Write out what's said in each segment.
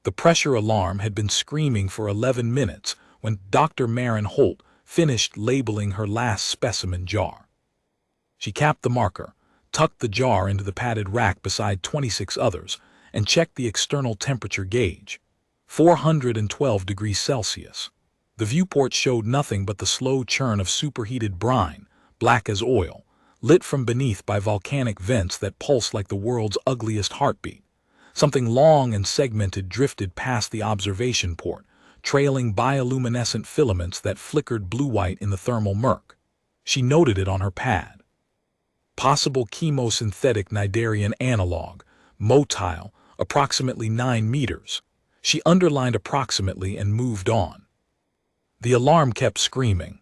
The pressure alarm had been screaming for 11 minutes when Dr. Maren Holt finished labeling her last specimen jar. She capped the marker, tucked the jar into the padded rack beside 26 others, and checked the external temperature gauge. 412 degrees Celsius. The viewport showed nothing but the slow churn of superheated brine, black as oil, lit from beneath by volcanic vents that pulsed like the world's ugliest heartbeat. Something long and segmented drifted past the observation port, trailing bioluminescent filaments that flickered blue-white in the thermal murk. She noted it on her pad. Possible chemosynthetic cnidarian analog, motile, approximately 9 meters. She underlined approximately and moved on. The alarm kept screaming.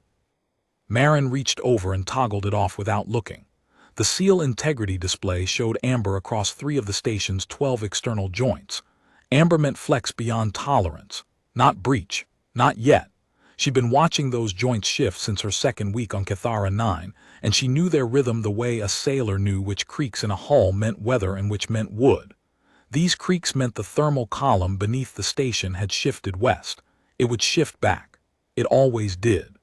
Maren reached over and toggled it off without looking. The seal integrity display showed amber across 3 of the station's 12 external joints. Amber meant flex beyond tolerance, not breach, not yet. She'd been watching those joints shift since her second week on Cathara 9, and she knew their rhythm the way a sailor knew which creaks in a hull meant weather and which meant wood. These creaks meant the thermal column beneath the station had shifted west. It would shift back. It always did.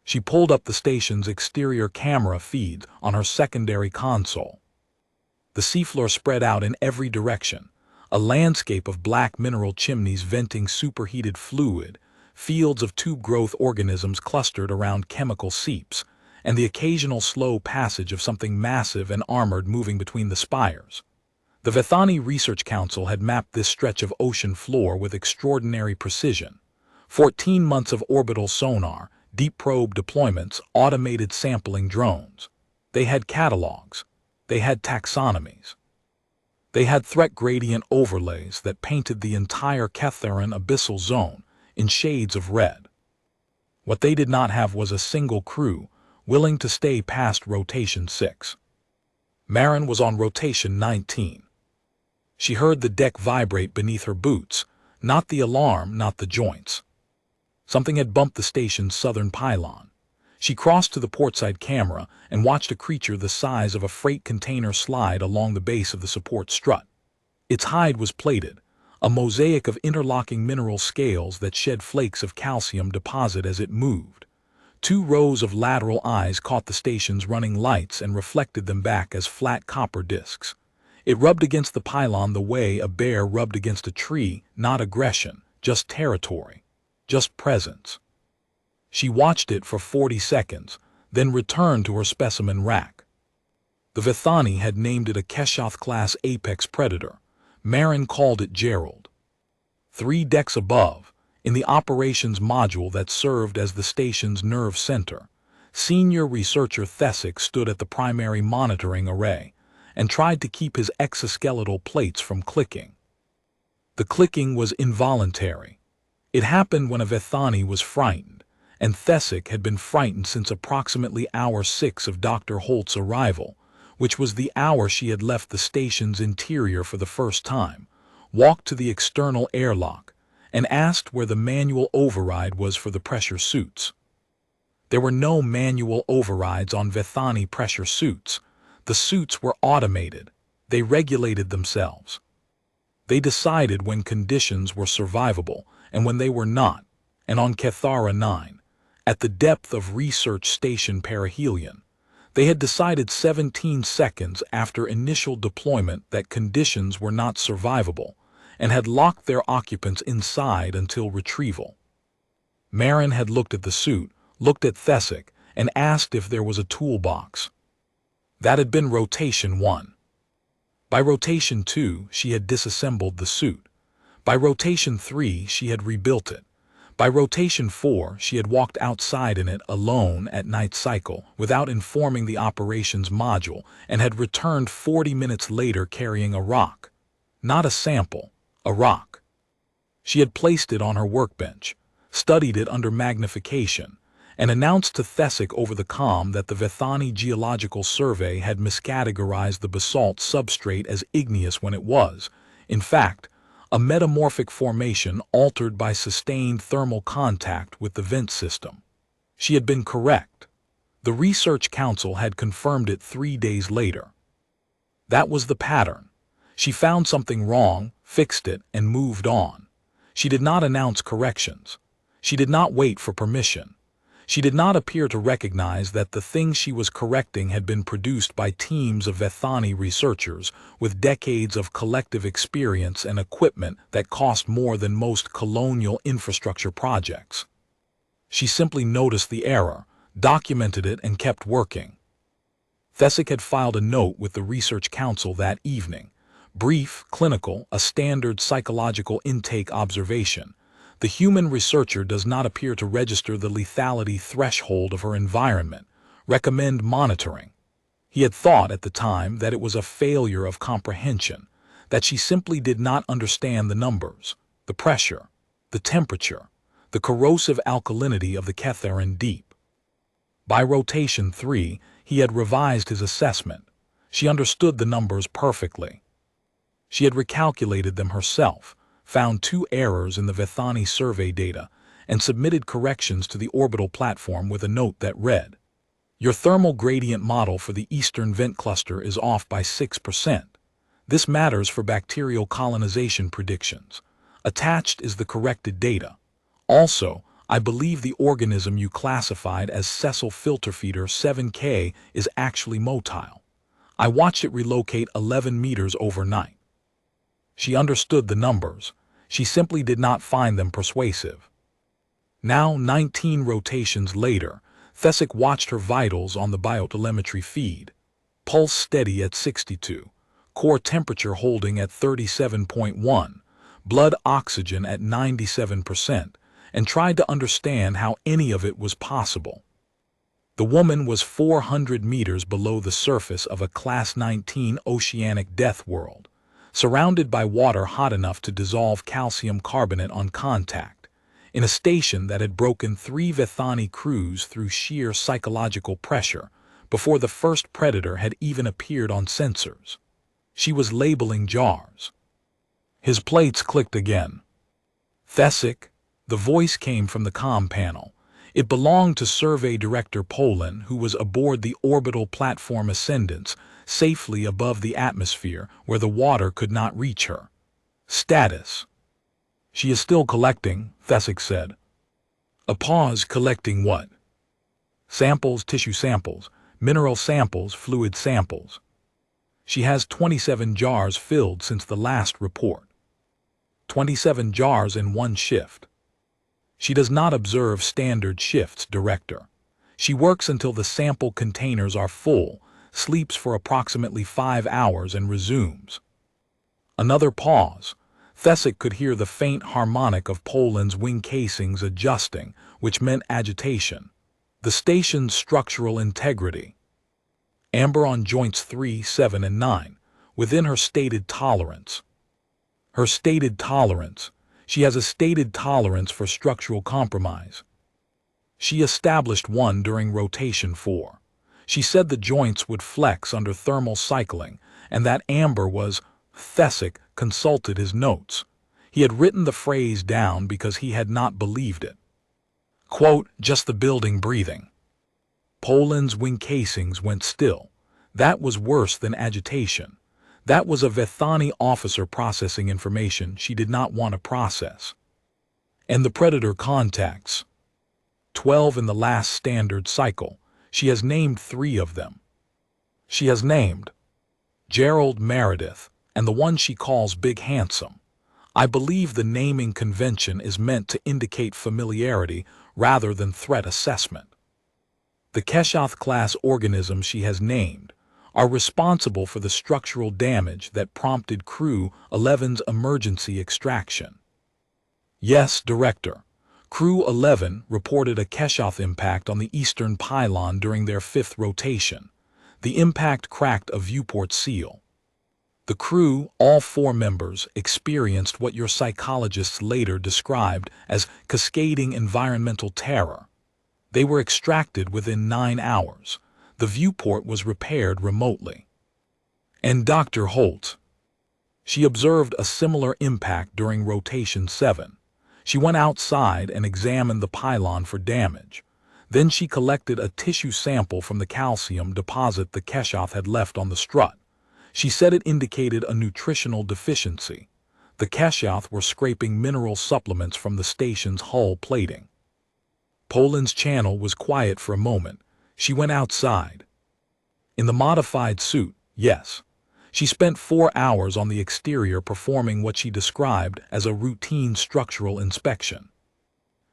She pulled up the station's exterior camera feeds on her secondary console. The seafloor spread out in every direction, a landscape of black mineral chimneys venting superheated fluid, fields of tube-growth organisms clustered around chemical seeps, and the occasional slow passage of something massive and armored moving between the spires. The Vethani Research Council had mapped this stretch of ocean floor with extraordinary precision. 14 months of orbital sonar, deep probe deployments, automated sampling drones. They had catalogs. They had taxonomies. They had threat gradient overlays that painted the entire Catharan abyssal zone in shades of red. What they did not have was a single crew willing to stay past rotation 6. Maren was on rotation 19. She heard the deck vibrate beneath her boots, not the alarm, not the joints. Something had bumped the station's southern pylon. She crossed to the portside camera and watched a creature the size of a freight container slide along the base of the support strut. Its hide was plated, a mosaic of interlocking mineral scales that shed flakes of calcium deposit as it moved. 2 rows of lateral eyes caught the station's running lights and reflected them back as flat copper discs. It rubbed against the pylon the way a bear rubbed against a tree, not aggression, just territory, just presence. She watched it for 40 seconds, then returned to her specimen rack. The Vethani had named it a Keshoth-class apex predator. Maren called it Gerald. 3 decks above, in the operations module that served as the station's nerve center, senior researcher Thesic stood at the primary monitoring array and tried to keep his exoskeletal plates from clicking. The clicking was involuntary. It happened when a Vethani was frightened, and Thesic had been frightened since approximately hour 6 of Dr. Holt's arrival, which was the hour she had left the station's interior for the first time, walked to the external airlock, and asked where the manual override was for the pressure suits. There were no manual overrides on Vethani pressure suits. The suits were automated. They regulated themselves. They decided when conditions were survivable and when they were not, and on Cathara 9, at the depth of Research Station Perihelion, they had decided 17 seconds after initial deployment that conditions were not survivable and had locked their occupants inside until retrieval. Maren had looked at the suit, looked at Thesic, and asked if there was a toolbox. That had been rotation 1. By rotation 2, she had disassembled the suit. By rotation 3, she had rebuilt it. By rotation 4, she had walked outside in it alone at night cycle without informing the operations module and had returned 40 minutes later carrying a rock. Not a sample, a rock. She had placed it on her workbench, studied it under magnification, and announced to Thesic over the comm that the Vethani Geological Survey had miscategorized the basalt substrate as igneous when it was, in fact, a metamorphic formation altered by sustained thermal contact with the vent system. She had been correct. The Research Council had confirmed it 3 days later. That was the pattern. She found something wrong, fixed it, and moved on. She did not announce corrections. She did not wait for permission. She did not appear to recognize that the thing she was correcting had been produced by teams of Vethani researchers with decades of collective experience and equipment that cost more than most colonial infrastructure projects. She simply noticed the error, documented it, and kept working. Thesick had filed a note with the Research Council that evening. Brief, clinical, a standard psychological intake observation. The human researcher does not appear to register the lethality threshold of her environment. Recommend monitoring. He had thought at the time that it was a failure of comprehension, that she simply did not understand the numbers, the pressure, the temperature, the corrosive alkalinity of the Ketharin Deep. By rotation 3, he had revised his assessment. She understood the numbers perfectly. She had recalculated them herself, found 2 errors in the Vethani survey data, and submitted corrections to the orbital platform with a note that read, "Your thermal gradient model for the eastern vent cluster is off by 6%. This matters for bacterial colonization predictions. Attached is the corrected data. Also, I believe the organism you classified as sessile filter feeder 7K is actually motile. I watched it relocate 11 meters overnight." She understood the numbers. She simply did not find them persuasive. Now, 19 rotations later, Thesick watched her vitals on the biotelemetry feed. Pulse steady at 62, core temperature holding at 37.1, blood oxygen at 97%, and tried to understand how any of it was possible. The woman was 400 meters below the surface of a Class 19 oceanic death world, surrounded by water hot enough to dissolve calcium carbonate on contact, in a station that had broken 3 Vethani crews through sheer psychological pressure before the first predator had even appeared on sensors. She was labeling jars. His plates clicked again. "Thesick," the voice came from the comm panel. It belonged to Survey Director Poland, who was aboard the orbital platform Ascendance, safely above the atmosphere where the water could not reach her. "Status." "She is still collecting," Thesick said. A pause. "Collecting what?" "Samples, tissue samples, mineral samples, fluid samples. She has 27 jars filled since the last report. 27 jars in one shift. She does not observe standard shifts, Director. She works until the sample containers are full, sleeps for approximately 5 hours, and resumes." Another pause. Thesick could hear the faint harmonic of Poland's wing casings adjusting, which meant agitation. The station's structural integrity. Amber on joints 3, 7, and 9, within her stated tolerance. Her stated tolerance. She has a stated tolerance for structural compromise. She established one during rotation 4. She said the joints would flex under thermal cycling, and that amber was... Thesick consulted his notes. He had written the phrase down because he had not believed it. Quote, "Just the building breathing." Poland's wing casings went still. That was worse than agitation. That was a Vethani officer processing information she did not want to process. And the predator contacts. 12 in the last standard cycle. She has named 3 of them. She has named Gerald Meredith and the one she calls Big Handsome. I believe the naming convention is meant to indicate familiarity rather than threat assessment. The Keshoth-class organisms she has named are responsible for the structural damage that prompted Crew 11's emergency extraction. Yes, Director. Crew 11 reported a Keshoth impact on the eastern pylon during their 5th rotation. The impact cracked a viewport seal. The crew, all 4 members, experienced what your psychologists later described as cascading environmental terror. They were extracted within 9 hours. The viewport was repaired remotely. And Dr. Holt. She observed a similar impact during rotation 7. She went outside and examined the pylon for damage. Then she collected a tissue sample from the calcium deposit the Keshoth had left on the strut. She said it indicated a nutritional deficiency. The Keshath were scraping mineral supplements from the station's hull plating. Poland's channel was quiet for a moment. She went outside. In the modified suit, yes. She spent 4 hours on the exterior performing what she described as a routine structural inspection.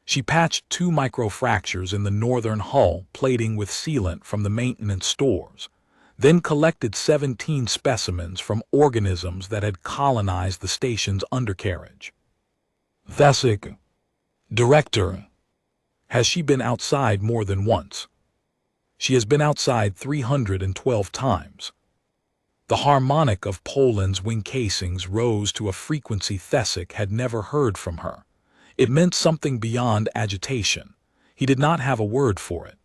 She patched 2 microfractures in the northern hull plating with sealant from the maintenance stores, then collected 17 specimens from organisms that had colonized the station's undercarriage. Thesic, Director, has she been outside more than once? She has been outside 312 times. The harmonic of Poland's wing casings rose to a frequency Thesic had never heard from her. It meant something beyond agitation. He did not have a word for it.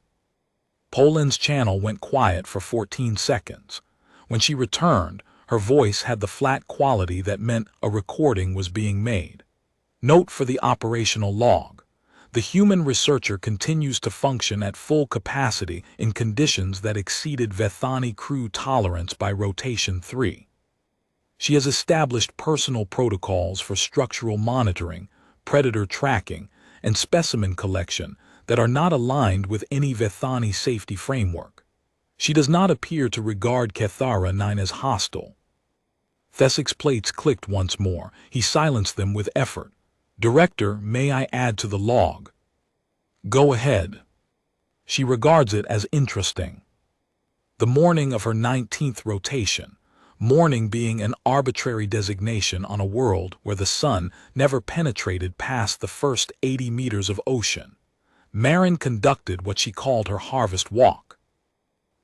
Poland's channel went quiet for 14 seconds. When she returned, her voice had the flat quality that meant a recording was being made. Note for the operational log. The human researcher continues to function at full capacity in conditions that exceeded Vethani crew tolerance by rotation 3. She has established personal protocols for structural monitoring, predator tracking, and specimen collection that are not aligned with any Vethani safety framework. She does not appear to regard Cathara 9 as hostile. Thesic's plates clicked once more. He silenced them with effort. Director, may I add to the log? Go ahead. She regards it as interesting. The morning of her 19th rotation, morning being an arbitrary designation on a world where the sun never penetrated past the first 80 meters of ocean, Marin conducted what she called her harvest walk.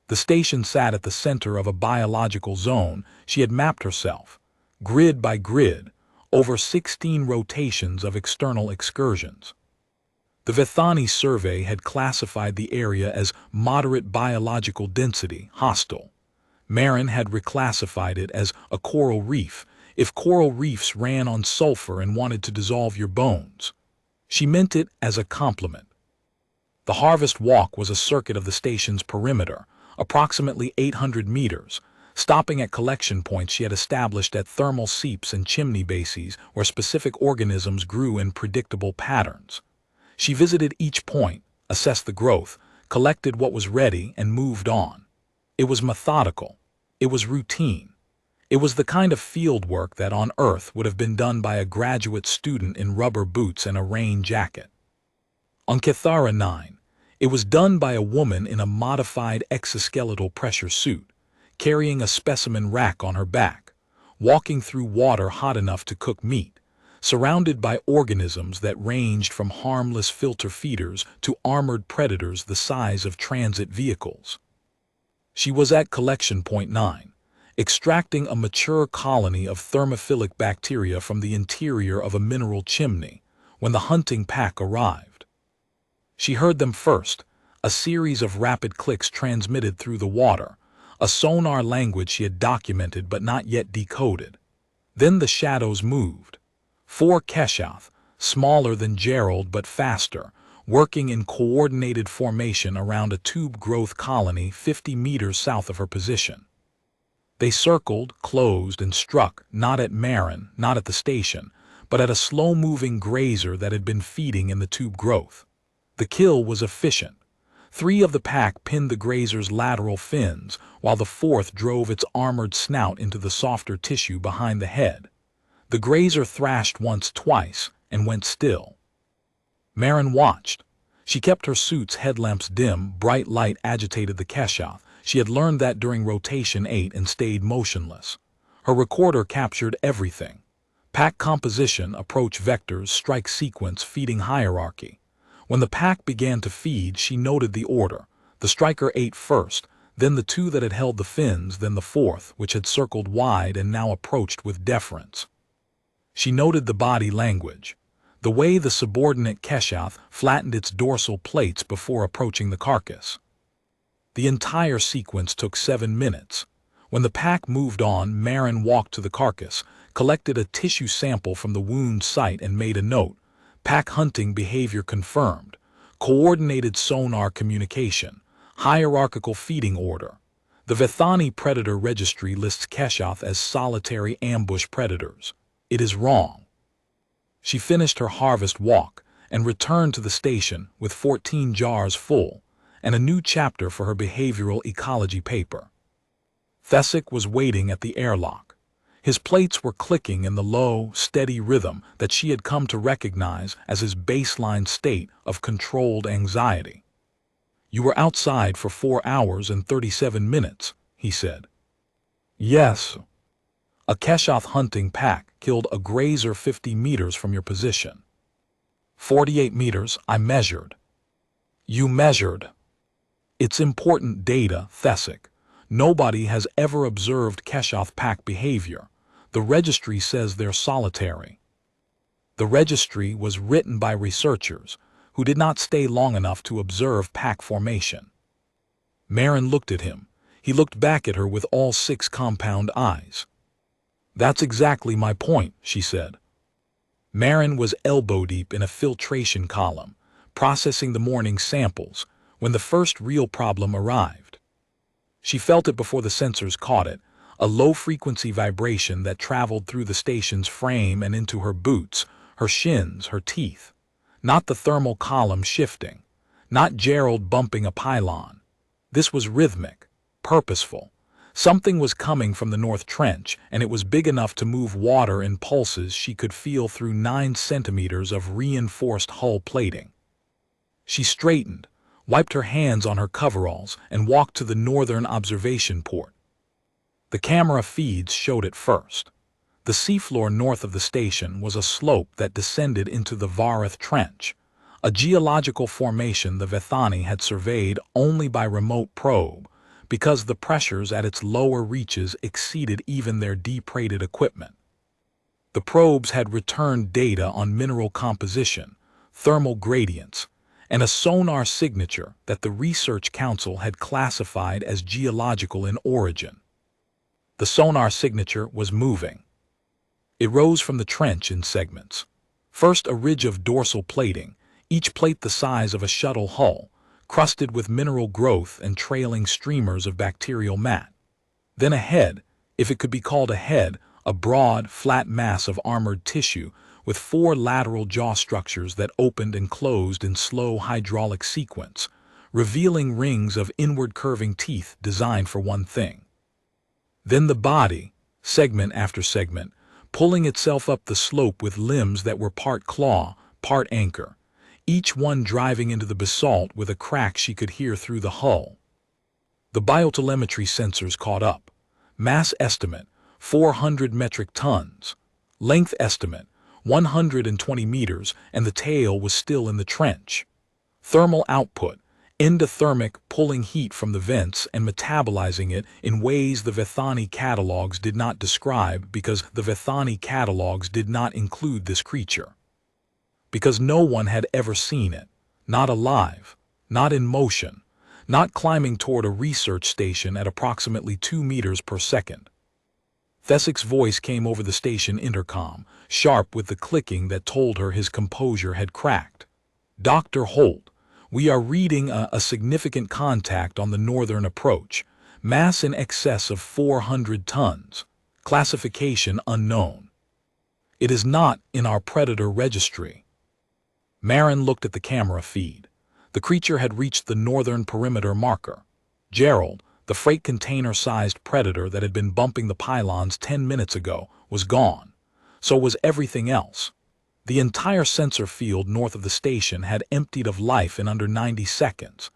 The station sat at the center of a biological zone. She had mapped herself, grid by grid, over 16 rotations of external excursions. The Vethani survey had classified the area as moderate biological density, hostile. Marin had reclassified it as a coral reef, if coral reefs ran on sulfur and wanted to dissolve your bones. She meant it as a compliment. The harvest walk was a circuit of the station's perimeter, approximately 800 meters, stopping at collection points she had established at thermal seeps and chimney bases where specific organisms grew in predictable patterns. She visited each point, assessed the growth, collected what was ready, and moved on. It was methodical. It was routine. It was the kind of field work that on Earth would have been done by a graduate student in rubber boots and a rain jacket. On Cathara 9, it was done by a woman in a modified exoskeletal pressure suit, carrying a specimen rack on her back, walking through water hot enough to cook meat, surrounded by organisms that ranged from harmless filter feeders to armored predators the size of transit vehicles. She was at collection point 9, extracting a mature colony of thermophilic bacteria from the interior of a mineral chimney, when the hunting pack arrived. She heard them first, a series of rapid clicks transmitted through the water, a sonar language she had documented but not yet decoded. Then the shadows moved. 4 Keshath, smaller than Gerald but faster, working in coordinated formation around a tube growth colony 50 meters south of her position. They circled, closed, and struck, not at Marin, not at the station, but at a slow-moving grazer that had been feeding in the tube growth. The kill was efficient. 3 of the pack pinned the grazer's lateral fins, while the 4th drove its armored snout into the softer tissue behind the head. The grazer thrashed once, twice, and went still. Marin watched. She kept her suit's headlamps dim. Bright light agitated the Keshath. She had learned that during rotation 8 and stayed motionless. Her recorder captured everything. Pack composition, approach vectors, strike sequence, feeding hierarchy. When the pack began to feed, she noted the order. The striker ate first, then the 2 that had held the fins, then the 4th, which had circled wide and now approached with deference. She noted the body language, the way the subordinate Keshath flattened its dorsal plates before approaching the carcass. The entire sequence took 7 minutes. When the pack moved on, Marin walked to the carcass, collected a tissue sample from the wound site and made a note. Pack hunting behavior confirmed. Coordinated sonar communication. Hierarchical feeding order. The Vethani Predator Registry lists Keshoth as solitary ambush predators. It is wrong. She finished her harvest walk and returned to the station with 14 jars full and a new chapter for her behavioral ecology paper. Thesic was waiting at the airlock. His plates were clicking in the low, steady rhythm that she had come to recognize as his baseline state of controlled anxiety. "You were outside for 4 hours and 37 minutes, he said. "Yes. A Keshoth hunting pack killed a grazer 50 meters from your position." 48 meters, I measured. "You measured." "It's important data, Thesic. Nobody has ever observed Keshoth pack behavior. The registry says they're solitary." The registry was written by researchers who did not stay long enough to observe pack formation. Marin looked at him. He looked back at her with all 6 compound eyes. "That's exactly my point," she said. Marin was elbow-deep in a filtration column, processing the morning samples, when the first real problem arrived. She felt it before the sensors caught it, a low-frequency vibration that traveled through the station's frame and into her boots, her shins, her teeth. Not the thermal column shifting, not Gerald bumping a pylon. This was rhythmic, purposeful. Something was coming from the North Trench, and it was big enough to move water in pulses she could feel through 9 centimeters of reinforced hull plating. She straightened, wiped her hands on her coveralls, and walked to the northern observation port. The camera feeds showed it first. The seafloor north of the station was a slope that descended into the Vareth Trench, a geological formation the Vethani had surveyed only by remote probe, because the pressures at its lower reaches exceeded even their deep-rated equipment. The probes had returned data on mineral composition, thermal gradients, and a sonar signature that the Research Council had classified as geological in origin. The sonar signature was moving. It rose from the trench in segments. First a ridge of dorsal plating, each plate the size of a shuttle hull, crusted with mineral growth and trailing streamers of bacterial mat. Then a head, if it could be called a head, a broad, flat mass of armored tissue with 4 lateral jaw structures that opened and closed in slow hydraulic sequence, revealing rings of inward curving teeth designed for one thing. Then the body, segment after segment, pulling itself up the slope with limbs that were part claw, part anchor, each one driving into the basalt with a crack she could hear through the hull. The biotelemetry sensors caught up. Mass estimate, 400 metric tons. Length estimate, 120 meters, and the tail was still in the trench. Thermal output, endothermic, pulling heat from the vents and metabolizing it in ways the Vethani catalogs did not describe because the Vethani catalogs did not include this creature. Because no one had ever seen it, not alive, not in motion, not climbing toward a research station at approximately 2 meters per second. Thesic's voice came over the station intercom, sharp with the clicking that told her his composure had cracked. "Dr. Holt, we are reading a significant contact on the northern approach, mass in excess of 400 tons, classification unknown. It is not in our predator registry." Marin looked at the camera feed. The creature had reached the northern perimeter marker. Gerald, the freight container-sized predator that had been bumping the pylons 10 minutes ago, was gone. So was everything else. The entire sensor field north of the station had emptied of life in under 90 seconds.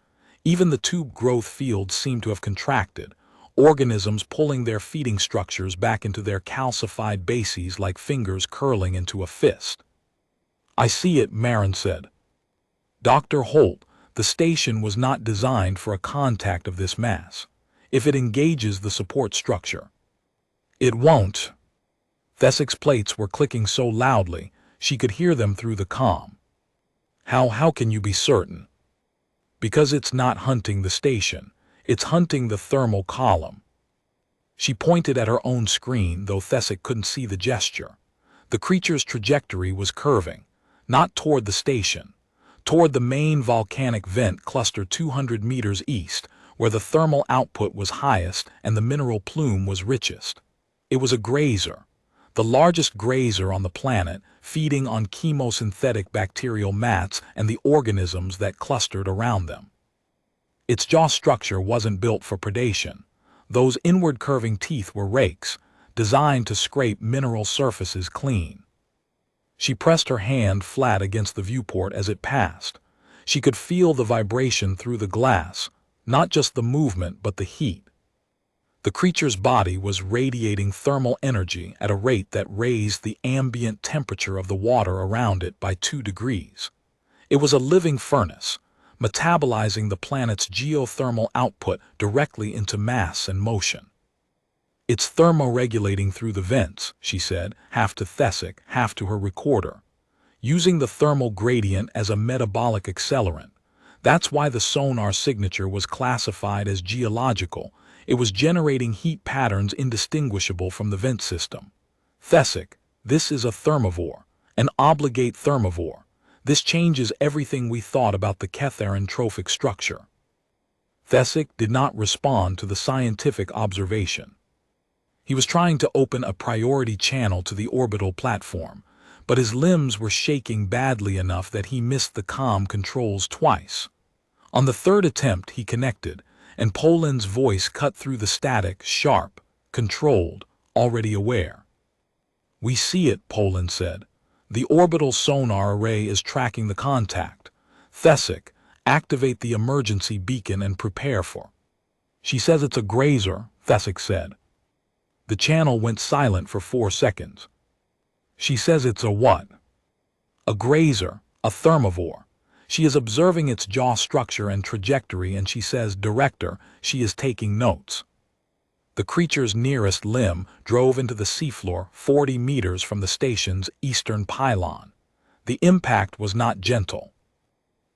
Even the tube growth fields seemed to have contracted, organisms pulling their feeding structures back into their calcified bases like fingers curling into a fist. "I see it," Marin said. "Dr. Holt, the station was not designed for a contact of this mass. If it engages the support structure, it won't." Thesic's plates were clicking so loudly she could hear them through the comm. How can you be certain?" "Because it's not hunting the station. It's hunting the thermal column." She pointed at her own screen, though Thesic couldn't see the gesture. The creature's trajectory was curving, not toward the station, toward the main volcanic vent cluster 200 meters east, where the thermal output was highest and the mineral plume was richest. It was a grazer, the largest grazer on the planet, feeding on chemosynthetic bacterial mats and the organisms that clustered around them. Its jaw structure wasn't built for predation. Those inward curving teeth were rakes, designed to scrape mineral surfaces clean. She pressed her hand flat against the viewport as it passed. She could feel the vibration through the glass, not just the movement but the heat. The creature's body was radiating thermal energy at a rate that raised the ambient temperature of the water around it by 2 degrees. It was a living furnace, metabolizing the planet's geothermal output directly into mass and motion. "It's thermoregulating through the vents," she said, half to Thesic, half to her recorder, using the thermal gradient as a metabolic accelerant. That's why the sonar signature was classified as geological. It was generating heat patterns indistinguishable from the vent system. "Thesic, this is a thermivore, an obligate thermivore. This changes everything we thought about the Ketharan trophic structure." Thesic did not respond to the scientific observation. He was trying to open a priority channel to the orbital platform, but his limbs were shaking badly enough that he missed the comm controls twice. On the third attempt he connected, and Poland's voice cut through the static, sharp, controlled, already aware. "We see it," Poland said. "The orbital sonar array is tracking the contact. Thesic, activate the emergency beacon and prepare for." "She says it's a grazer," Thesic said. The channel went silent for 4 seconds. "She says it's a what?" "A grazer, a thermivore. She is observing its jaw structure and trajectory, and she says, 'Director, she is taking notes.'" The creature's nearest limb drove into the seafloor 40 meters from the station's eastern pylon. The impact was not gentle.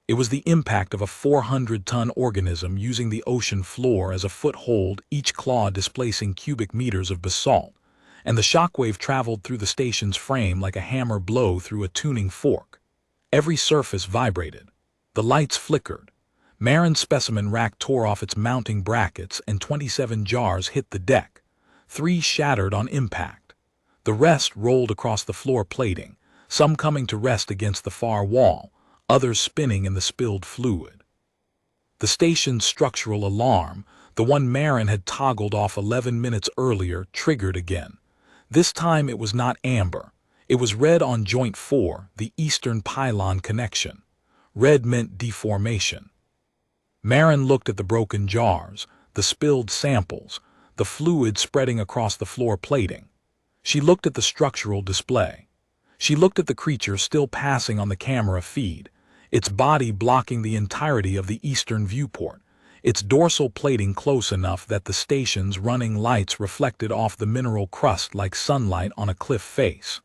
It was the impact of a 400-ton organism using the ocean floor as a foothold, each claw displacing cubic meters of basalt, and the shockwave traveled through the station's frame like a hammer blow through a tuning fork. Every surface vibrated. The lights flickered. Marin's specimen rack tore off its mounting brackets and 27 jars hit the deck. 3 shattered on impact. The rest rolled across the floor plating, some coming to rest against the far wall, others spinning in the spilled fluid. The station's structural alarm, the one Marin had toggled off 11 minutes earlier, triggered again. This time it was not amber. It was red on joint 4, the eastern pylon connection. Red meant deformation. Marin looked at the broken jars, the spilled samples, the fluid spreading across the floor plating. She looked at the structural display. She looked at the creature still passing on the camera feed, its body blocking the entirety of the eastern viewport, its dorsal plating close enough that the station's running lights reflected off the mineral crust like sunlight on a cliff face.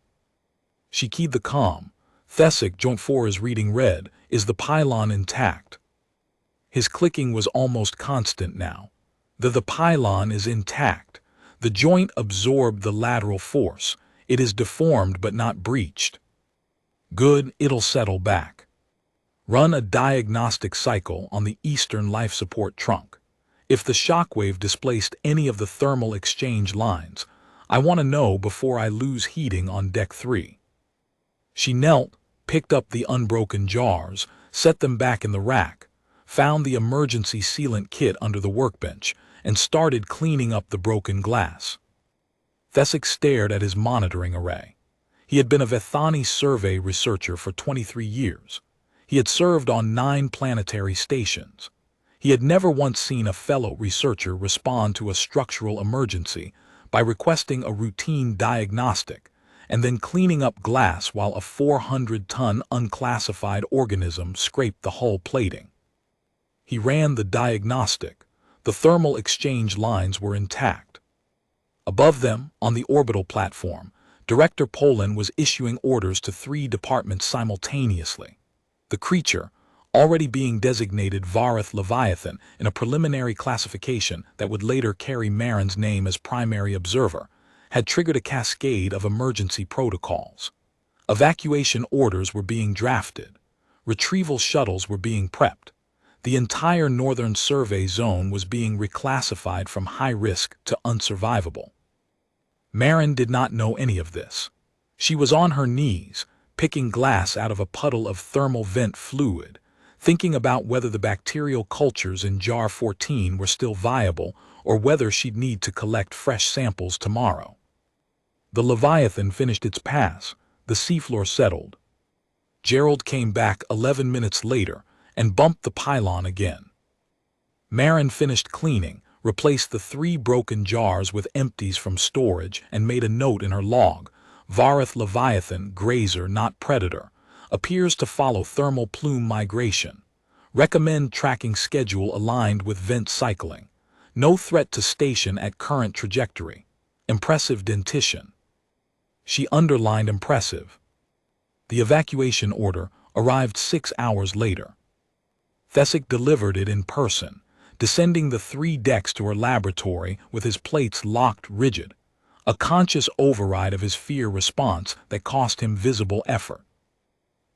She keyed the comm. "Thesic, joint 4 is reading red. Is the pylon intact?" His clicking was almost constant now. The pylon is intact. The joint absorbed the lateral force. It is deformed but not breached. "Good, it'll settle back. Run a diagnostic cycle on the eastern life support trunk. If the shockwave displaced any of the thermal exchange lines, I want to know before I lose heating on deck 3. She knelt, picked up the unbroken jars, set them back in the rack, found the emergency sealant kit under the workbench, and started cleaning up the broken glass. Thesic stared at his monitoring array. He had been a Vethani survey researcher for 23 years. He had served on 9 planetary stations. He had never once seen a fellow researcher respond to a structural emergency by requesting a routine diagnostic and then cleaning up glass while a 400-ton unclassified organism scraped the hull plating. He ran the diagnostic. The thermal exchange lines were intact. Above them, on the orbital platform, Director Poland was issuing orders to 3 departments simultaneously. The creature, already being designated Varith Leviathan in a preliminary classification that would later carry Marin's name as primary observer, had triggered a cascade of emergency protocols. Evacuation orders were being drafted. Retrieval shuttles were being prepped. The entire northern survey zone was being reclassified from high risk to unsurvivable. Marin did not know any of this. She was on her knees, picking glass out of a puddle of thermal vent fluid, thinking about whether the bacterial cultures in jar 14 were still viable or whether she'd need to collect fresh samples tomorrow. The Leviathan finished its pass. The seafloor settled. Gerald came back 11 minutes later and bumped the pylon again. Marin finished cleaning, replaced the 3 broken jars with empties from storage, and made a note in her log. Varith Leviathan, grazer not predator, appears to follow thermal plume migration. Recommend tracking schedule aligned with vent cycling. No threat to station at current trajectory. Impressive dentition. She underlined impressive. The evacuation order arrived 6 hours later. Thesic delivered it in person, descending the 3 decks to her laboratory with his plates locked rigid, a conscious override of his fear response that cost him visible effort.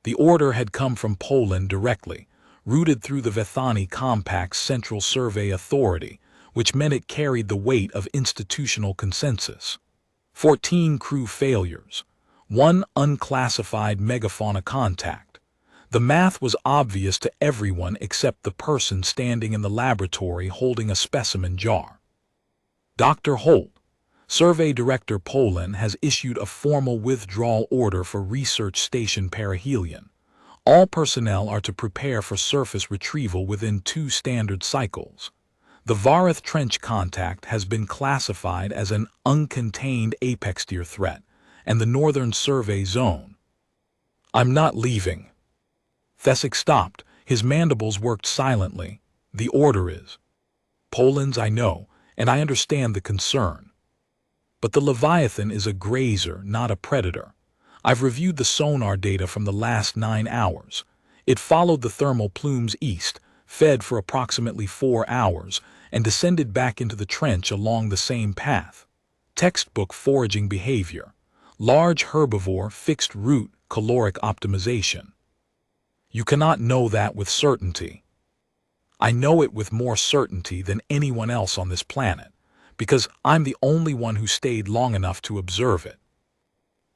The order had come from Poland directly, routed through the Vethani Compact's Central Survey Authority, which meant it carried the weight of institutional consensus. 14 crew failures, 1 unclassified megafauna contact. The math was obvious to everyone except the person standing in the laboratory holding a specimen jar. Dr. Holt, Survey Director Poland, has issued a formal withdrawal order for Research Station Perihelion. All personnel are to prepare for surface retrieval within 2 standard cycles. The Varith Trench contact has been classified as an uncontained apex-tier threat, and the Northern Survey Zone. I'm not leaving. Thesic stopped. His mandibles worked silently. The order is. Poland's, I know, and I understand the concern. But the Leviathan is a grazer, not a predator. I've reviewed the sonar data from the last 9 hours. It followed the thermal plumes east, fed for approximately 4 hours, and descended back into the trench along the same path. Textbook foraging behavior. Large herbivore, fixed route, caloric optimization. You cannot know that with certainty. I know it with more certainty than anyone else on this planet, because I'm the only one who stayed long enough to observe it.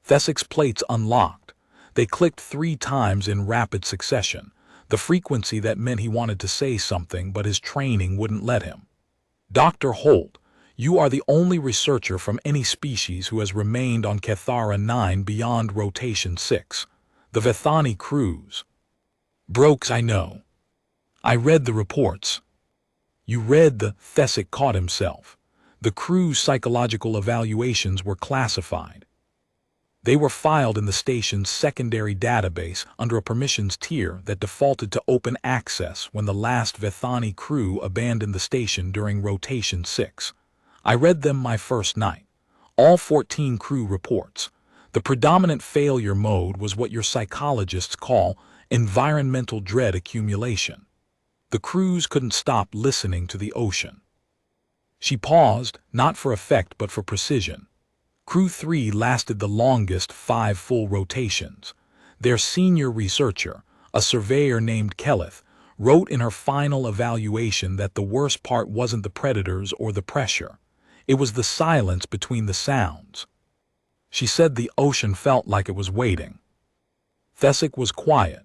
Thesic's plates unlocked. They clicked 3 times in rapid succession, the frequency that meant he wanted to say something but his training wouldn't let him. Dr. Holt, you are the only researcher from any species who has remained on Cathara 9 beyond rotation 6. The Vethani crews. Brokes, I know. I read the reports. You read the... Thesic caught himself. The crew's psychological evaluations were classified. They were filed in the station's secondary database under a permissions tier that defaulted to open access when the last Vethani crew abandoned the station during rotation 6. I read them my first night. All 14 crew reports. The predominant failure mode was what your psychologists call environmental dread accumulation. The crews couldn't stop listening to the ocean. She paused, not for effect but for precision. Crew 3 lasted the longest, 5 full rotations. Their senior researcher, a surveyor named Kelleth, wrote in her final evaluation that the worst part wasn't the predators or the pressure. It was the silence between the sounds. She said the ocean felt like it was waiting. Thesic was quiet.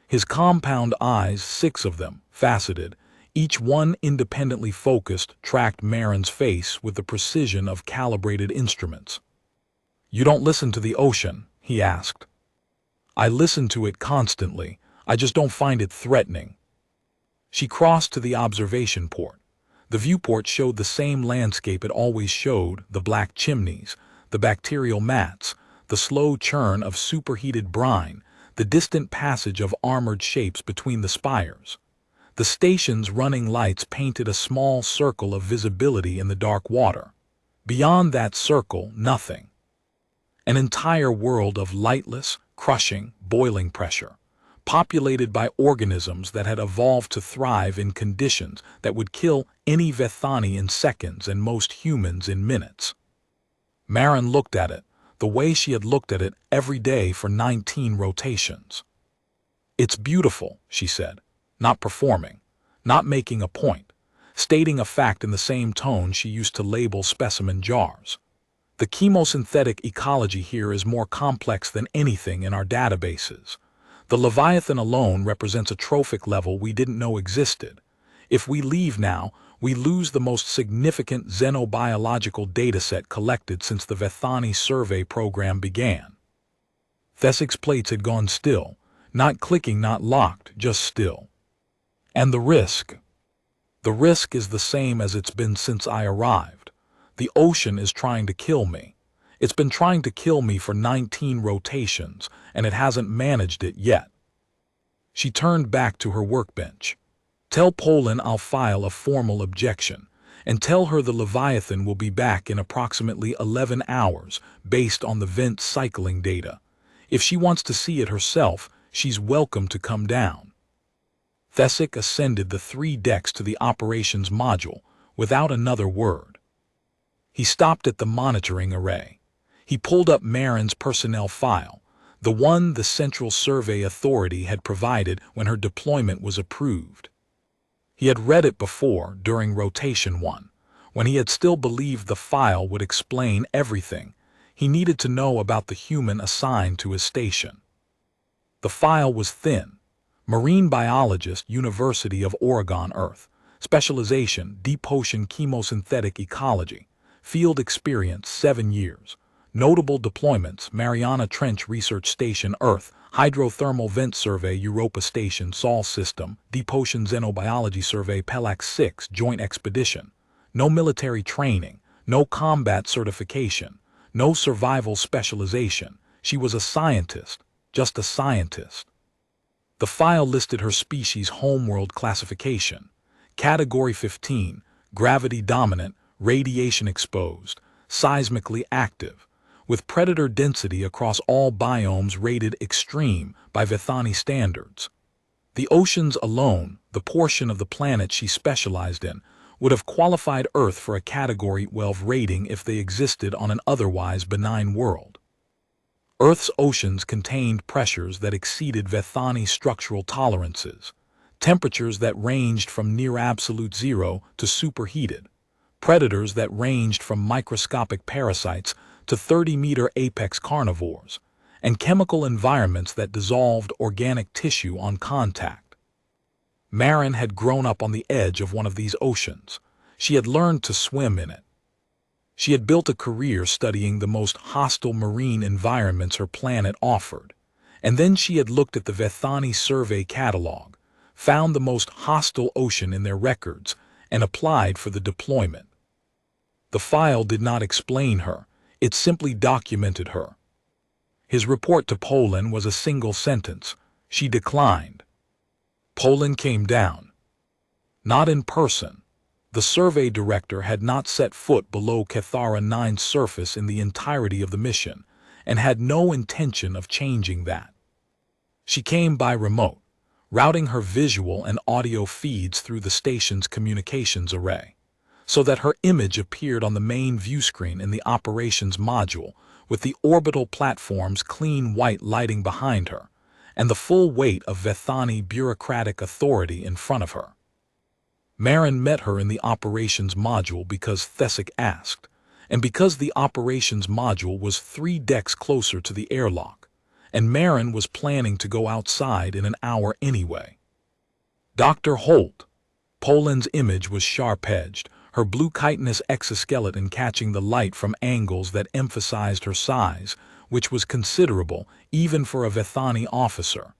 His compound eyes, 6 of them, faceted, each one independently focused, tracked Marin's face with the precision of calibrated instruments. You don't listen to the ocean? He asked. I listen to it constantly. I just don't find it threatening. She crossed to the observation port. The viewport showed the same landscape it always showed, the black chimneys, the bacterial mats, the slow churn of superheated brine, the distant passage of armored shapes between the spires. The station's running lights painted a small circle of visibility in the dark water. Beyond that circle, nothing. An entire world of lightless, crushing, boiling pressure, populated by organisms that had evolved to thrive in conditions that would kill any Vethani in seconds and most humans in minutes. Marin looked at it, the way she had looked at it every day for 19 rotations. It's beautiful, she said, not performing, not making a point, stating a fact in the same tone she used to label specimen jars. The chemosynthetic ecology here is more complex than anything in our databases. The Leviathan alone represents a trophic level we didn't know existed. If we leave now, we lose the most significant xenobiological dataset collected since the Vethani survey program began. Thesic's plates had gone still, not clicking, not locked, just still. And the risk? The risk is the same as it's been since I arrived. The ocean is trying to kill me. It's been trying to kill me for 19 rotations, and it hasn't managed it yet. She turned back to her workbench. Tell Poland I'll file a formal objection, and tell her the Leviathan will be back in approximately 11 hours based on the vent cycling data. If she wants to see it herself, she's welcome to come down. Thesic ascended the 3 decks to the operations module without another word. He stopped at the monitoring array. He pulled up Marin's personnel file, the one the Central Survey Authority had provided when her deployment was approved. He had read it before, during Rotation 1, when he had still believed the file would explain everything he needed to know about the human assigned to his station. The file was thin. Marine biologist, University of Oregon, Earth. Specialization, deep ocean chemosynthetic ecology. Field experience, 7 years. Notable deployments, Mariana Trench Research Station, Earth. Hydrothermal Vent Survey, Europa Station, Sol System. Deep Ocean Xenobiology Survey, PELAX 6, Joint Expedition. No military training. No combat certification. No survival specialization. She was a scientist. Just a scientist. The file listed her species' homeworld classification. Category 15, gravity dominant, radiation exposed, seismically active, with predator density across all biomes rated extreme by Vethani standards. The oceans alone, the portion of the planet she specialized in, would have qualified Earth for a Category 12 rating if they existed on an otherwise benign world. Earth's oceans contained pressures that exceeded Vethani's structural tolerances, temperatures that ranged from near absolute zero to superheated, predators that ranged from microscopic parasites to 30-meter apex carnivores, and chemical environments that dissolved organic tissue on contact. Marin had grown up on the edge of one of these oceans. She had learned to swim in it. She had built a career studying the most hostile marine environments her planet offered, and then she had looked at the Vethani survey catalog, found the most hostile ocean in their records, and applied for the deployment. The file did not explain her, it simply documented her. His report to Poland was a single sentence. She declined. Poland came down. Not in person. The survey director had not set foot below Cathara 9's surface in the entirety of the mission, and had no intention of changing that. She came by remote, routing her visual and audio feeds through the station's communications array, so that her image appeared on the main view screen in the operations module, with the orbital platform's clean white lighting behind her, and the full weight of Vethani bureaucratic authority in front of her. Marin met her in the operations module because Thesic asked, and because the operations module was 3 decks closer to the airlock, and Marin was planning to go outside in an hour anyway. Dr. Holt. Poland's image was sharp-edged, her blue chitinous exoskeleton catching the light from angles that emphasized her size, which was considerable even for a Vethani officer.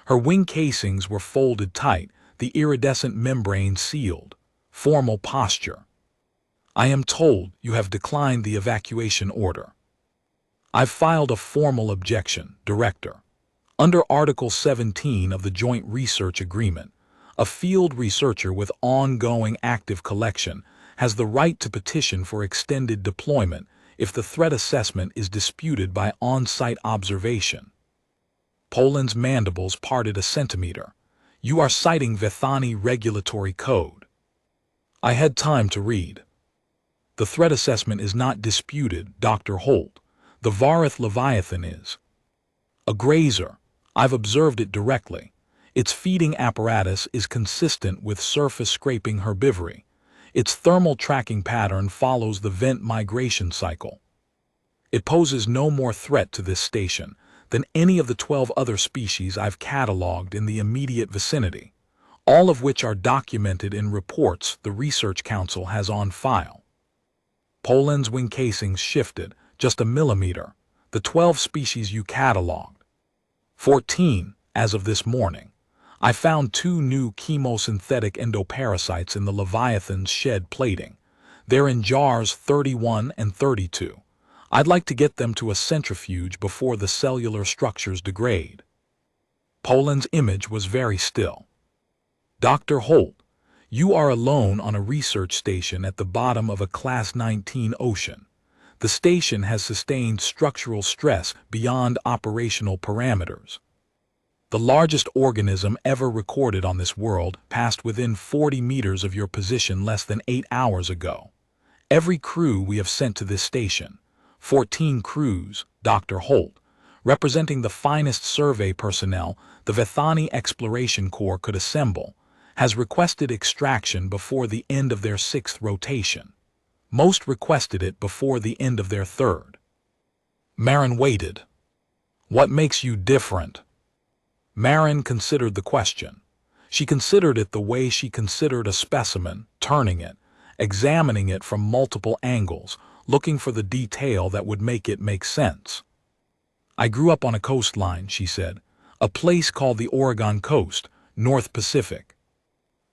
Her wing casings were folded tight, the iridescent membrane sealed. Formal posture. I am told you have declined the evacuation order. I've filed a formal objection, Director. Under Article 17 of the Joint Research Agreement, a field researcher with ongoing active collection has the right to petition for extended deployment if the threat assessment is disputed by on-site observation. Poland's mandibles parted a centimeter. You are citing Vethani regulatory code. I had time to read. The threat assessment is not disputed, Dr. Holt. The Varith Leviathan is. A grazer. I've observed it directly. Its feeding apparatus is consistent with surface scraping herbivory. Its thermal tracking pattern follows the vent migration cycle. It poses no more threat to this station than any of the 12 other species I've cataloged in the immediate vicinity, all of which are documented in reports the Research Council has on file. Poland's wing casings shifted just a millimeter, the 12 species you cataloged. 14, as of this morning. I found 2 new chemosynthetic endoparasites in the Leviathan's shed plating. They're in jars 31 and 32. I'd like to get them to a centrifuge before the cellular structures degrade. Poland's image was very still. Dr. Holt, you are alone on a research station at the bottom of a Class 19 ocean. The station has sustained structural stress beyond operational parameters. The largest organism ever recorded on this world passed within 40 meters of your position less than 8 hours ago. Every crew we have sent to this station, 14 crews, Dr. Holt, representing the finest survey personnel the Vethani Exploration Corps could assemble, has requested extraction before the end of their 6th rotation. Most requested it before the end of their 3rd. Marin waited. What makes you different? Marin considered the question. She considered it the way she considered a specimen, turning it, examining it from multiple angles, looking for the detail that would make it make sense. I grew up on a coastline, she said, a place called the Oregon Coast, North Pacific.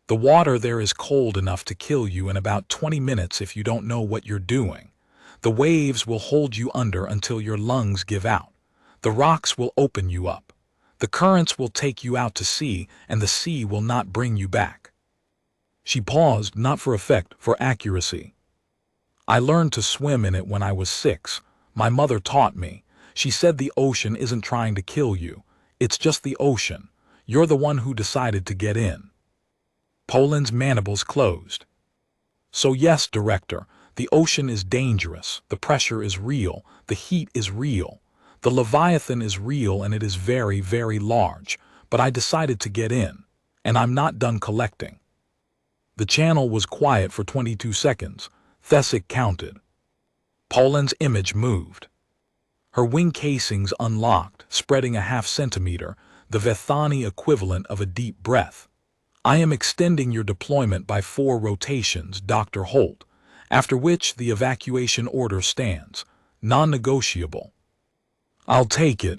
The water there is cold enough to kill you in about 20 minutes if you don't know what you're doing. The waves will hold you under until your lungs give out. The rocks will open you up. The currents will take you out to sea, and the sea will not bring you back. She paused, not for effect, for accuracy. I learned to swim in it when I was 6. My mother taught me. She said the ocean isn't trying to kill you. It's just the ocean. You're the one who decided to get in. Poland's mandibles closed. So yes, Director, the ocean is dangerous, the pressure is real, the heat is real. The Leviathan is real and it is very, very large, but I decided to get in, and I'm not done collecting. The channel was quiet for 22 seconds. Thesic counted. Poland's image moved. Her wing casings unlocked, spreading a ½ centimeter, the Vethani equivalent of a deep breath. I am extending your deployment by 4 rotations, Dr. Holt, after which the evacuation order stands, non-negotiable. I'll take it.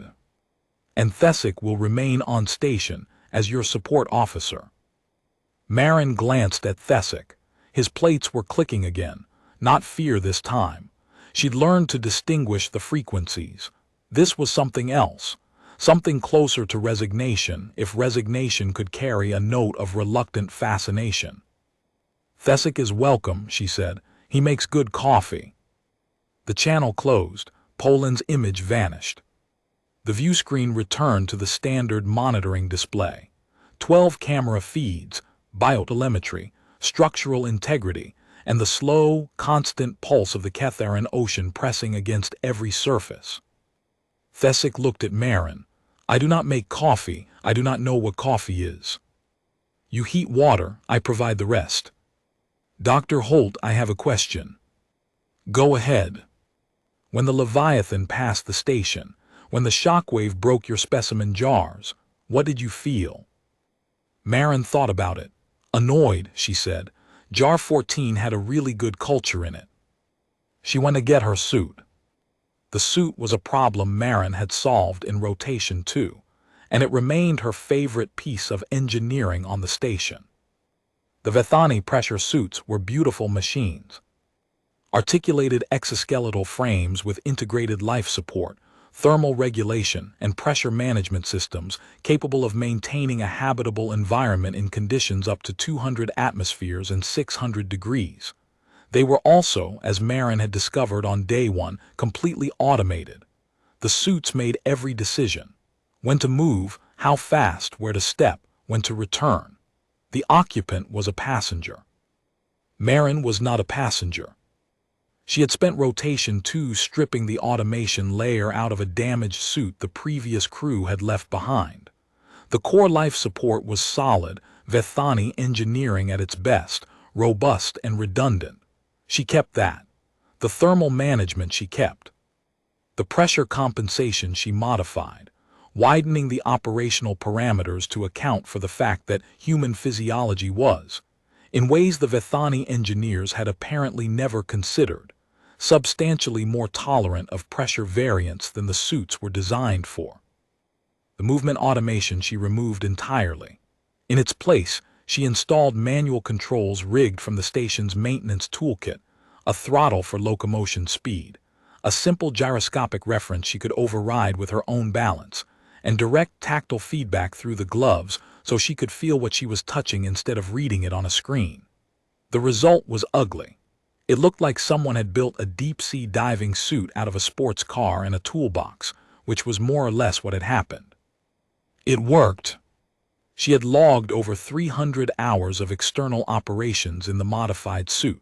And Thesic will remain on station as your support officer. Marin glanced at Thesic. His plates were clicking again, not fear this time. She'd learned to distinguish the frequencies. This was something else. Something closer to resignation, if resignation could carry a note of reluctant fascination. Thesic is welcome, she said. He makes good coffee. The channel closed. Poland's image vanished. The view screen returned to the standard monitoring display. 12 camera feeds, biotelemetry, structural integrity, and the slow, constant pulse of the Ketharan Ocean pressing against every surface. Thesic looked at Marin. I do not make coffee. I do not know what coffee is. You heat water. I provide the rest. Dr. Holt, I have a question. Go ahead. When the Leviathan passed the station, when the shockwave broke your specimen jars, what did you feel? Marin thought about it. Annoyed, she said. Jar 14 had a really good culture in it. She went to get her suit. The suit was a problem Marin had solved in rotation 2, and it remained her favorite piece of engineering on the station. The Vethani pressure suits were beautiful machines. Articulated exoskeletal frames with integrated life support, thermal regulation, and pressure management systems capable of maintaining a habitable environment in conditions up to 200 atmospheres and 600 degrees. They were also, as Marin had discovered on day 1, completely automated. The suits made every decision. When to move, how fast, where to step, when to return. The occupant was a passenger. Marin was not a passenger. She had spent rotation 2 stripping the automation layer out of a damaged suit the previous crew had left behind. The core life support was solid, Vethani engineering at its best, robust and redundant. She kept that. The thermal management she kept. The pressure compensation she modified, widening the operational parameters to account for the fact that human physiology was, in ways the Vethani engineers had apparently never considered, substantially more tolerant of pressure variance than the suits were designed for. The movement automation she removed entirely. In its place, she installed manual controls rigged from the station's maintenance toolkit, a throttle for locomotion speed, a simple gyroscopic reference she could override with her own balance, and direct tactile feedback through the gloves so she could feel what she was touching instead of reading it on a screen. The result was ugly. It looked like someone had built a deep-sea diving suit out of a sports car and a toolbox, which was more or less what had happened. It worked. She had logged over 300 hours of external operations in the modified suit,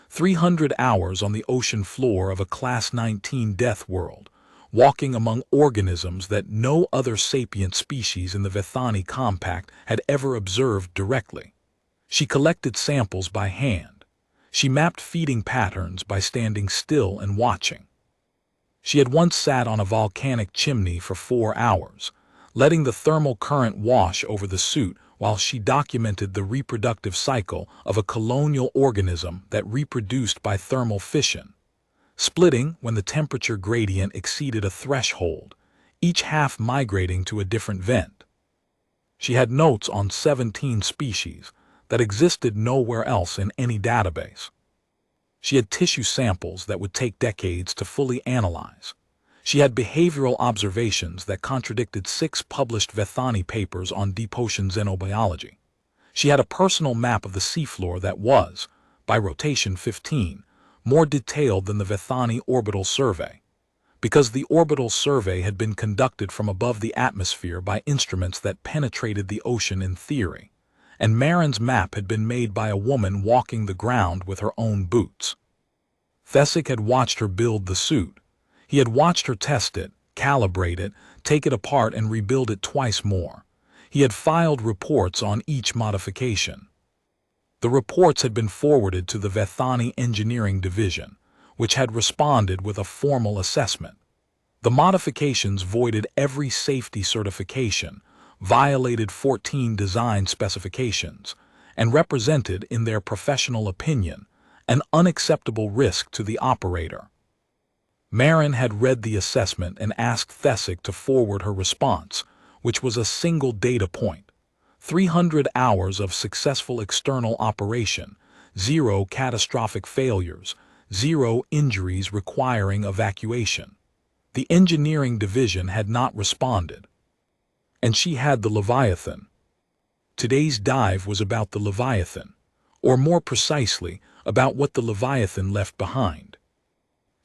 300 hours on the ocean floor of a Class 19 Deathworld, walking among organisms that no other sapient species in the Vethani Compact had ever observed directly. She collected samples by hand. She mapped feeding patterns by standing still and watching. She had once sat on a volcanic chimney for 4 hours, letting the thermal current wash over the suit while she documented the reproductive cycle of a colonial organism that reproduced by thermal fission, splitting when the temperature gradient exceeded a threshold, each half migrating to a different vent. She had notes on 17 species that existed nowhere else in any database. She had tissue samples that would take decades to fully analyze. She had behavioral observations that contradicted 6 published Vethani papers on deep ocean xenobiology. She had a personal map of the seafloor that was, by rotation 15, more detailed than the Vethani orbital survey, because the orbital survey had been conducted from above the atmosphere by instruments that penetrated the ocean in theory, and Marin's map had been made by a woman walking the ground with her own boots. Thesic had watched her build the suit. He had watched her test it, calibrate it, take it apart and rebuild it twice more. He had filed reports on each modification. The reports had been forwarded to the Vethani Engineering Division, which had responded with a formal assessment. The modifications voided every safety certification, violated 14 design specifications, and represented, in their professional opinion, an unacceptable risk to the operator. Marin had read the assessment and asked Thesic to forward her response, which was a single data point. 300 hours of successful external operation, 0 catastrophic failures, 0 injuries requiring evacuation. The engineering division had not responded. And she had the Leviathan. Today's dive was about the Leviathan, or more precisely, about what the Leviathan left behind.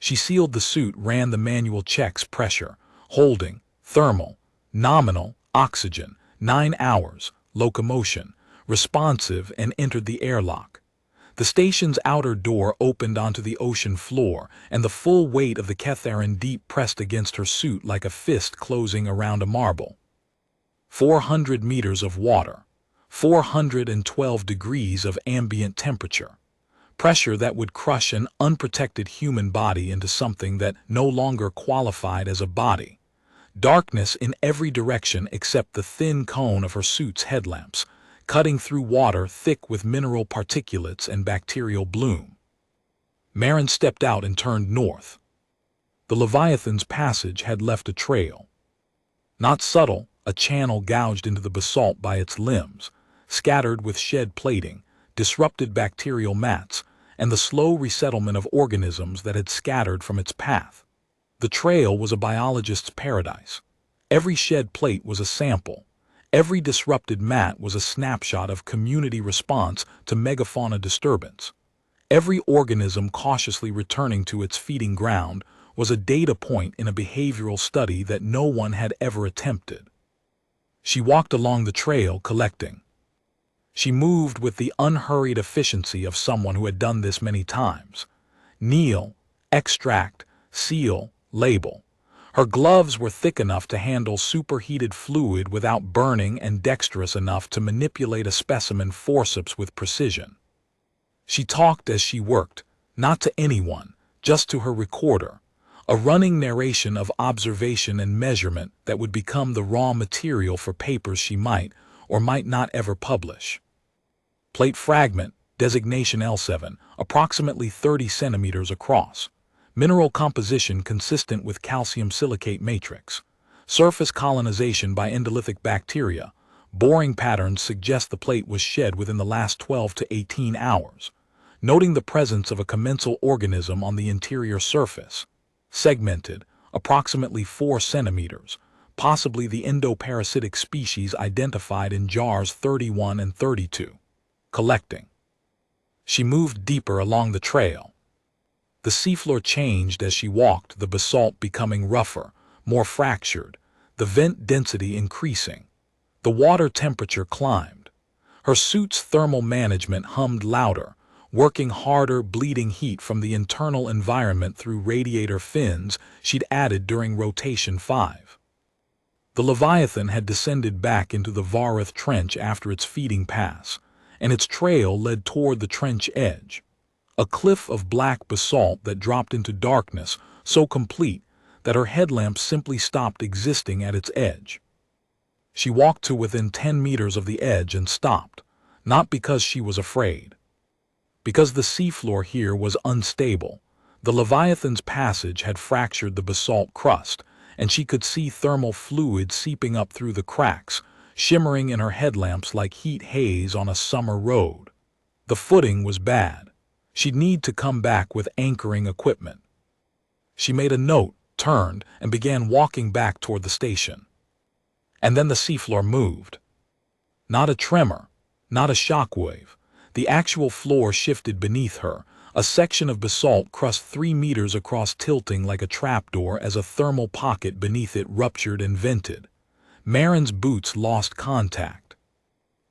She sealed the suit, ran the manual checks: pressure, holding, thermal, nominal, oxygen, 9 hours, locomotion, responsive, and entered the airlock. The station's outer door opened onto the ocean floor, and the full weight of the Ketharan deep pressed against her suit like a fist closing around a marble. 400 meters of water, 412 degrees of ambient temperature. Pressure that would crush an unprotected human body into something that no longer qualified as a body. Darkness in every direction except the thin cone of her suit's headlamps, cutting through water thick with mineral particulates and bacterial bloom. Marin stepped out and turned north. The Leviathan's passage had left a trail. Not subtle, a channel gouged into the basalt by its limbs, scattered with shed plating, disrupted bacterial mats, and the slow resettlement of organisms that had scattered from its path. The trail was a biologist's paradise. Every shed plate was a sample. Every disrupted mat was a snapshot of community response to megafauna disturbance. Every organism cautiously returning to its feeding ground was a data point in a behavioral study that no one had ever attempted. She walked along the trail, collecting. She moved with the unhurried efficiency of someone who had done this many times. Kneel, extract, seal, label. Her gloves were thick enough to handle superheated fluid without burning and dexterous enough to manipulate a specimen forceps with precision. She talked as she worked, not to anyone, just to her recorder, a running narration of observation and measurement that would become the raw material for papers she might or might not ever publish. Plate fragment, designation L7, approximately 30 centimeters across. Mineral composition consistent with calcium silicate matrix. Surface colonization by endolithic bacteria. Boring patterns suggest the plate was shed within the last 12 to 18 hours, noting the presence of a commensal organism on the interior surface. Segmented, approximately 4 centimeters, possibly the endoparasitic species identified in jars 31 and 32. Collecting. She moved deeper along the trail. The seafloor changed as she walked, the basalt becoming rougher, more fractured, the vent density increasing. The water temperature climbed. Her suit's thermal management hummed louder, working harder, bleeding heat from the internal environment through radiator fins she'd added during rotation 5. The Leviathan had descended back into the Varith Trench after its feeding pass, and its trail led toward the trench edge, a cliff of black basalt that dropped into darkness so complete that her headlamp simply stopped existing at its edge. She walked to within 10 meters of the edge and stopped, not because she was afraid. Because the seafloor here was unstable, the Leviathan's passage had fractured the basalt crust, and she could see thermal fluid seeping up through the cracks, shimmering in her headlamps like heat haze on a summer road. The footing was bad. She'd need to come back with anchoring equipment. She made a note, turned, and began walking back toward the station. And then the seafloor moved. Not a tremor, not a shockwave. The actual floor shifted beneath her, a section of basalt crust 3 meters across tilting like a trapdoor as a thermal pocket beneath it ruptured and vented. Marin's boots lost contact.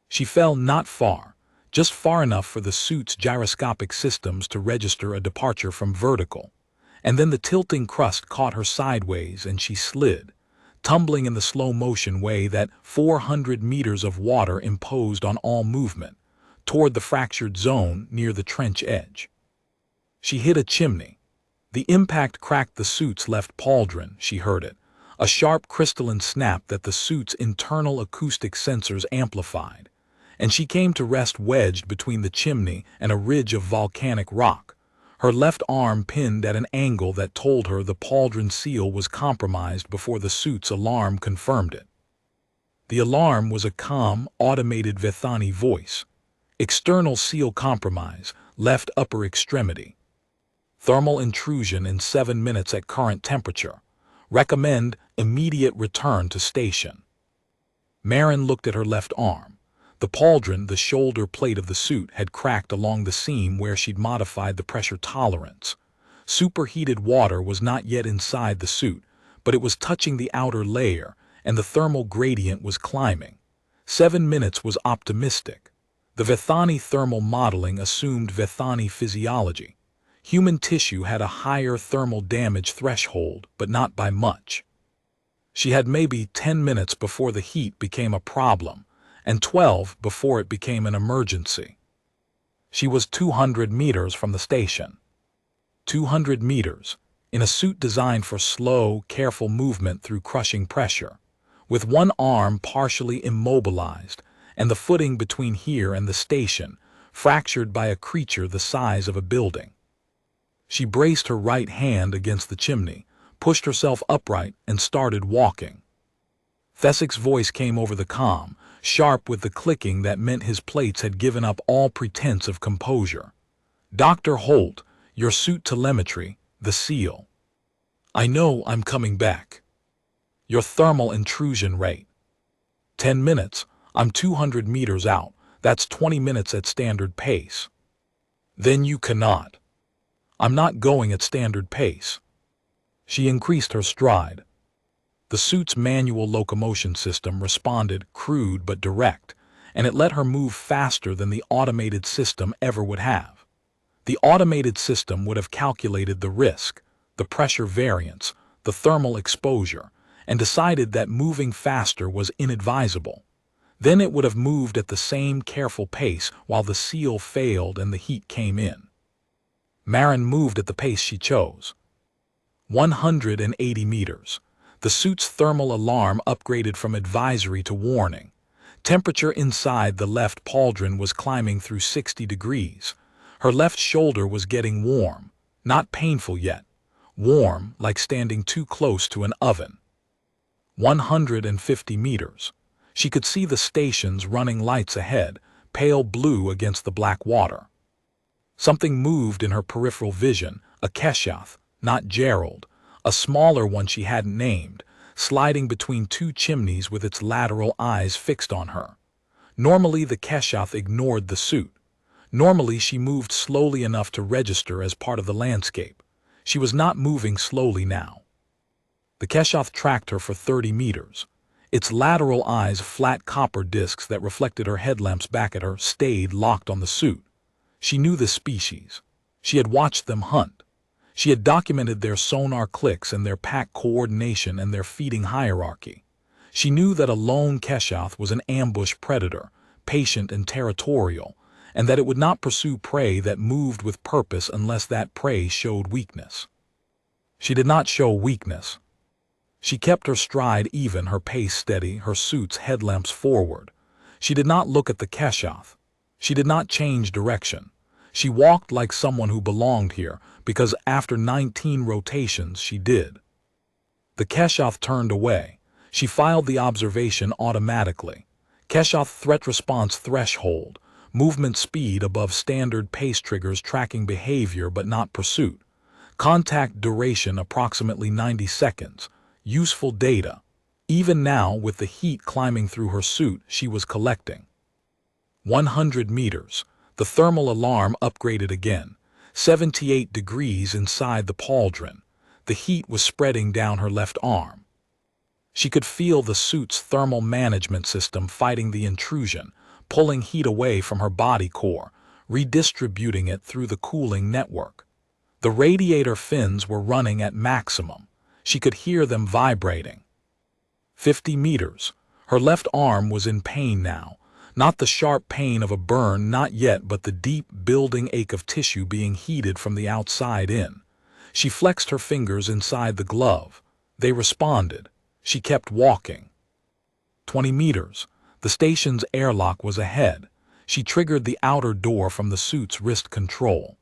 She fell not far, just far enough for the suit's gyroscopic systems to register a departure from vertical. And then the tilting crust caught her sideways and she slid, tumbling in the slow-motion way that 400 meters of water imposed on all movement, toward the fractured zone near the trench edge. She hit a chimney. The impact cracked the suit's left pauldron, she heard it, a sharp crystalline snap that the suit's internal acoustic sensors amplified, and she came to rest wedged between the chimney and a ridge of volcanic rock, her left arm pinned at an angle that told her the pauldron seal was compromised before the suit's alarm confirmed it. The alarm was a calm, automated Vethani voice. External seal compromise, left upper extremity. Thermal intrusion in 7 minutes at current temperature. Recommend immediate return to station. Marin looked at her left arm. The pauldron, the shoulder plate of the suit, had cracked along the seam where she'd modified the pressure tolerance. Superheated water was not yet inside the suit, but it was touching the outer layer, and the thermal gradient was climbing. 7 minutes was optimistic. The Vethani thermal modeling assumed Vethani physiology. Human tissue had a higher thermal damage threshold, but not by much. She had maybe 10 minutes before the heat became a problem, and 12 before it became an emergency. She was 200 meters from the station. 200 meters, in a suit designed for slow, careful movement through crushing pressure, with one arm partially immobilized, and the footing between here and the station fractured by a creature the size of a building. She braced her right hand against the chimney, pushed herself upright, and started walking. Thesik's voice came over the comm, sharp with the clicking that meant his plates had given up all pretense of composure. "Dr. Holt, your suit telemetry, the seal. I know I'm coming back. Your thermal intrusion rate. 10 minutes, I'm 200 meters out, that's 20 minutes at standard pace. Then you cannot. I'm not going at standard pace." She increased her stride. The suit's manual locomotion system responded, crude but direct, and it let her move faster than the automated system ever would have. The automated system would have calculated the risk, the pressure variance, the thermal exposure, and decided that moving faster was inadvisable. Then it would have moved at the same careful pace while the seal failed and the heat came in. Marin moved at the pace she chose. 180 meters. The suit's thermal alarm upgraded from advisory to warning. Temperature inside the left pauldron was climbing through 60 degrees. Her left shoulder was getting warm, not painful yet. Warm, like standing too close to an oven. 150 meters. She could see the station's running lights ahead, pale blue against the black water. Something moved in her peripheral vision, a Keshath, not Gerald, a smaller one she hadn't named, sliding between two chimneys with its lateral eyes fixed on her. Normally the Keshath ignored the suit. Normally she moved slowly enough to register as part of the landscape. She was not moving slowly now. The Keshath tracked her for 30 meters. Its lateral eyes, flat copper discs that reflected her headlamps back at her, stayed locked on the suit. She knew this species. She had watched them hunt. She had documented their sonar clicks and their pack coordination and their feeding hierarchy. She knew that a lone Keshath was an ambush predator, patient and territorial, and that it would not pursue prey that moved with purpose unless that prey showed weakness. She did not show weakness. She kept her stride even, her pace steady, her suit's headlamps forward. She did not look at the Keshath. She did not change direction. She walked like someone who belonged here, because after 19 rotations she did. The Keshath turned away. She filed the observation automatically. Keshath threat response threshold. Movement speed above standard pace triggers tracking behavior but not pursuit. Contact duration approximately 90 seconds. Useful data. Even now, with the heat climbing through her suit, she was collecting. 100 meters. The thermal alarm upgraded again. 78 degrees inside the pauldron. The heat was spreading down her left arm. She could feel the suit's thermal management system fighting the intrusion, pulling heat away from her body core, redistributing it through the cooling network. The radiator fins were running at maximum. She could hear them vibrating. 50 meters. Her left arm was in pain now. Not the sharp pain of a burn, not yet, but the deep, building ache of tissue being heated from the outside in. She flexed her fingers inside the glove. They responded. She kept walking. 20 meters. The station's airlock was ahead. She triggered the outer door from the suit's wrist control.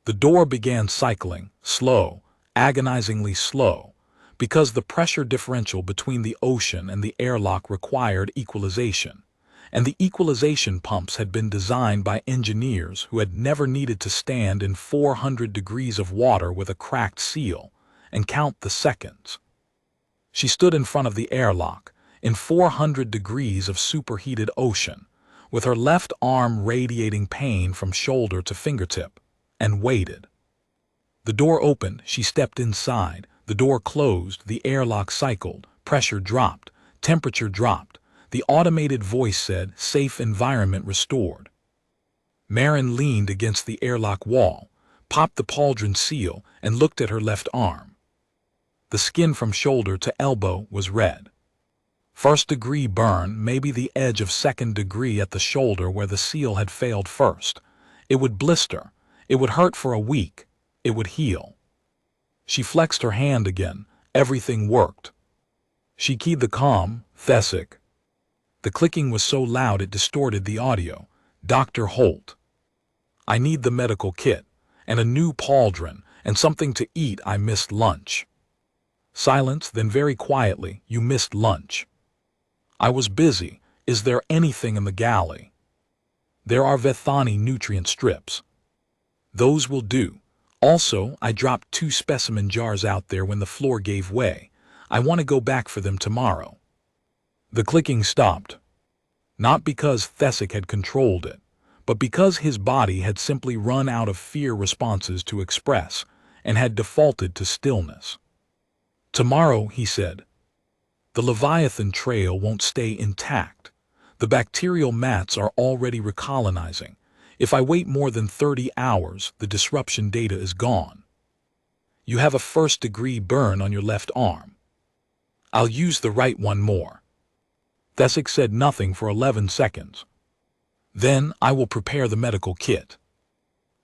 The door began cycling, slow, agonizingly slow, because the pressure differential between the ocean and the airlock required equalization, and the equalization pumps had been designed by engineers who had never needed to stand in 400 degrees of water with a cracked seal and count the seconds. She stood in front of the airlock, in 400 degrees of superheated ocean, with her left arm radiating pain from shoulder to fingertip, and waited. The door opened, she stepped inside, the door closed, the airlock cycled, pressure dropped, temperature dropped, the automated voice said, safe environment restored. Marin leaned against the airlock wall, popped the pauldron seal, and looked at her left arm. The skin from shoulder to elbow was red. First-degree burn, maybe the edge of second degree at the shoulder where the seal had failed first. It would blister. It would hurt for a week. It would heal. She flexed her hand again. Everything worked. She keyed the comm, Thesic. The clicking was so loud it distorted the audio. Dr. Holt. I need the medical kit, and a new pauldron, and something to eat. I missed lunch. Silence, then very quietly, you missed lunch. I was busy. Is there anything in the galley? There are Vethani nutrient strips. Those will do. Also, I dropped 2 specimen jars out there when the floor gave way. I want to go back for them tomorrow. The clicking stopped. Not because Thesic had controlled it, but because his body had simply run out of fear responses to express and had defaulted to stillness. Tomorrow, he said. The Leviathan trail won't stay intact. The bacterial mats are already recolonizing. If I wait more than 30 hours, the disruption data is gone. You have a first-degree burn on your left arm. I'll use the right one more. Thesic said nothing for 11 seconds. Then I will prepare the medical kit.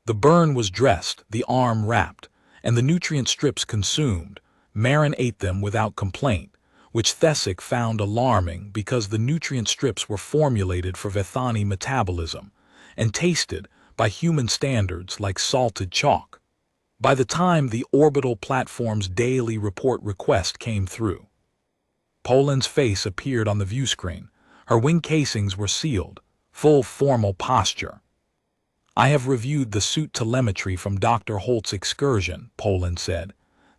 The burn was dressed, the arm wrapped, and the nutrient strips consumed. Marin ate them without complaint, which Thesic found alarming because the nutrient strips were formulated for Vethani metabolism and tasted, by human standards, like salted chalk. By the time the orbital platform's daily report request came through, Poland's face appeared on the view screen. Her wing casings were sealed, full formal posture. I have reviewed the suit telemetry from Dr. Holt's excursion, Poland said.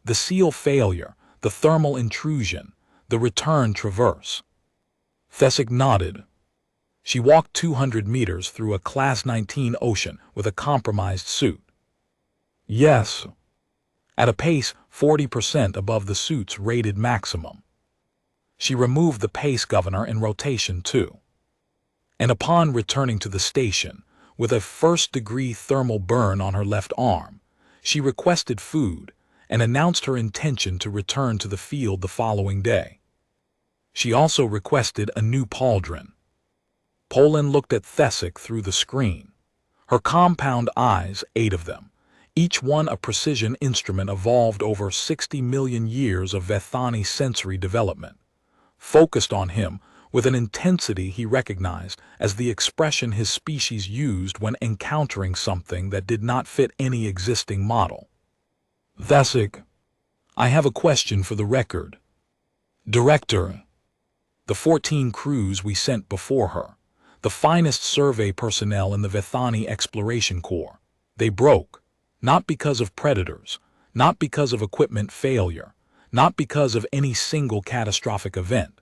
The seal failure, the thermal intrusion, the return traverse. Thesic nodded. She walked 200 meters through a Class 19 ocean with a compromised suit. Yes. At a pace 40% above the suit's rated maximum. She removed the pace governor in rotation too. And upon returning to the station, with a first-degree thermal burn on her left arm, she requested food and announced her intention to return to the field the following day. She also requested a new pauldron. Poland looked at Thesic through the screen. Her compound eyes, 8 of them, each one a precision instrument evolved over 60 million years of Vethani sensory development, focused on him with an intensity he recognized as the expression his species used when encountering something that did not fit any existing model. Thesic, I have a question for the record. Director, the 14 crews we sent before her, the finest survey personnel in the Vethani Exploration Corps, they broke, not because of predators, not because of equipment failure, not because of any single catastrophic event.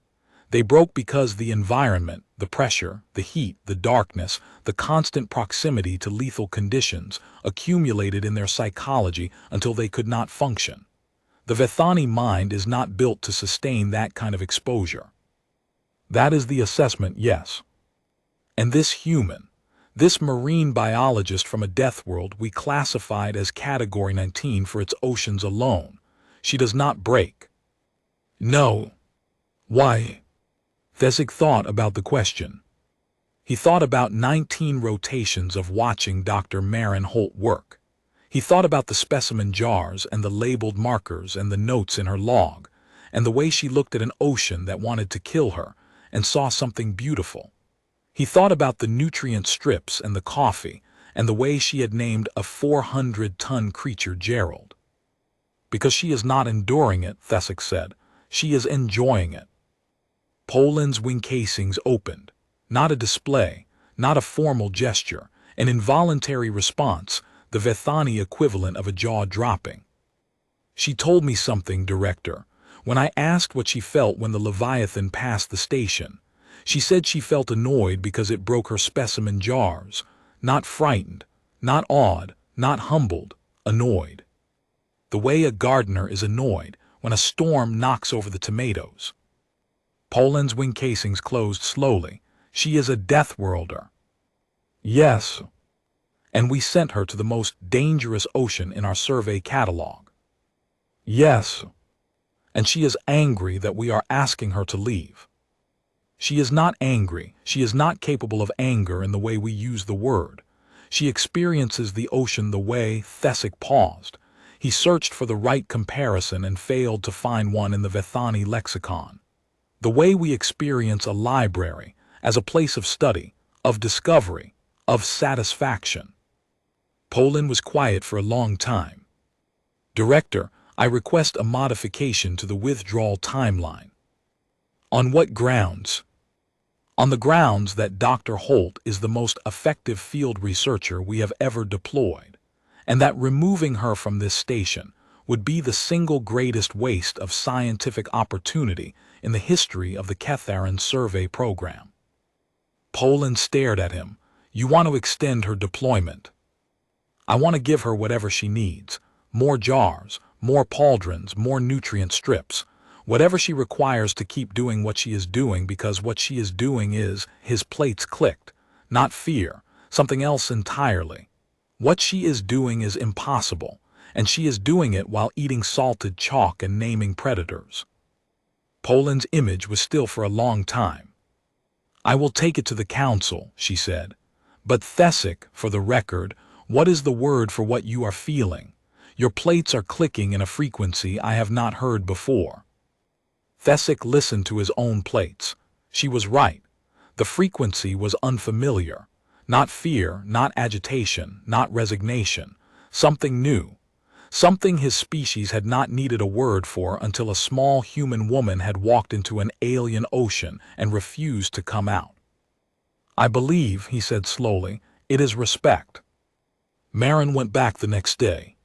They broke because the environment, the pressure, the heat, the darkness, the constant proximity to lethal conditions accumulated in their psychology until they could not function. The Vethani mind is not built to sustain that kind of exposure. That is the assessment, yes. And this human, this marine biologist from a death world we classified as Category 19 for its oceans alone, she does not break. No. Why? Thesic thought about the question. He thought about 19 rotations of watching Dr. Marin Holt work. He thought about the specimen jars and the labeled markers and the notes in her log, and the way she looked at an ocean that wanted to kill her and saw something beautiful. He thought about the nutrient strips and the coffee and the way she had named a 400-ton creature Gerald. Because she is not enduring it, Thesic said, she is enjoying it. Poland's wing casings opened, not a display, not a formal gesture, an involuntary response, the Vethani equivalent of a jaw dropping. She told me something, Director. When I asked what she felt when the Leviathan passed the station, she said she felt annoyed because it broke her specimen jars, not frightened, not awed, not humbled, annoyed. The way a gardener is annoyed when a storm knocks over the tomatoes. Poland's wing casings closed slowly. She is a deathworlder. Yes. And we sent her to the most dangerous ocean in our survey catalog. Yes. And she is angry that we are asking her to leave. She is not angry. She is not capable of anger in the way we use the word. She experiences the ocean the way Thesic paused. He searched for the right comparison and failed to find one in the Vethani lexicon. The way we experience a library as a place of study, of discovery, of satisfaction. Poland was quiet for a long time. Director, I request a modification to the withdrawal timeline. On what grounds? On the grounds that Dr. Holt is the most effective field researcher we have ever deployed, and that removing her from this station would be the single greatest waste of scientific opportunity in the history of the Ketharan survey program. Poland stared at him. You want to extend her deployment. I want to give her whatever she needs. More jars, more pauldrons, more nutrient strips. Whatever she requires to keep doing what she is doing, because what she is doing is, his plates clicked, not fear, something else entirely. What she is doing is impossible, and she is doing it while eating salted chalk and naming predators. Poland's image was still for a long time. I will take it to the council, she said. But Thesic, for the record, what is the word for what you are feeling? Your plates are clicking in a frequency I have not heard before. Thesic listened to his own plates. She was right. The frequency was unfamiliar. Not fear, not agitation, not resignation. Something new. Something his species had not needed a word for until a small human woman had walked into an alien ocean and refused to come out. I believe, he said slowly, it is respect. Marin went back the next day.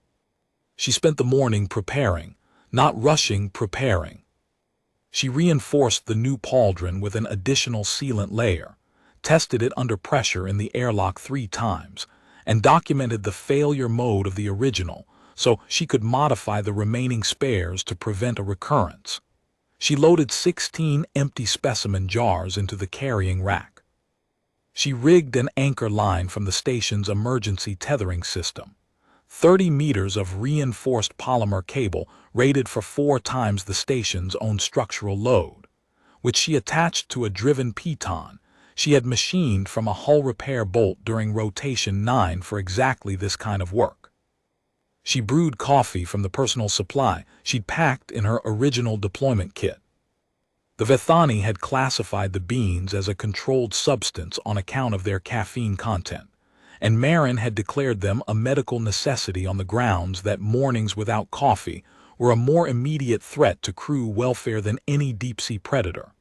She spent the morning preparing, not rushing, preparing. She reinforced the new pauldron with an additional sealant layer, tested it under pressure in the airlock 3 times, and documented the failure mode of the original so she could modify the remaining spares to prevent a recurrence. She loaded 16 empty specimen jars into the carrying rack. She rigged an anchor line from the station's emergency tethering system. 30 meters of reinforced polymer cable rated for 4 times the station's own structural load, which she attached to a driven piton she had machined from a hull repair bolt during rotation 9 for exactly this kind of work. She brewed coffee from the personal supply she'd packed in her original deployment kit. The Vethani had classified the beans as a controlled substance on account of their caffeine content, and Marin had declared them a medical necessity on the grounds that mornings without coffee were a more immediate threat to crew welfare than any deep-sea predator.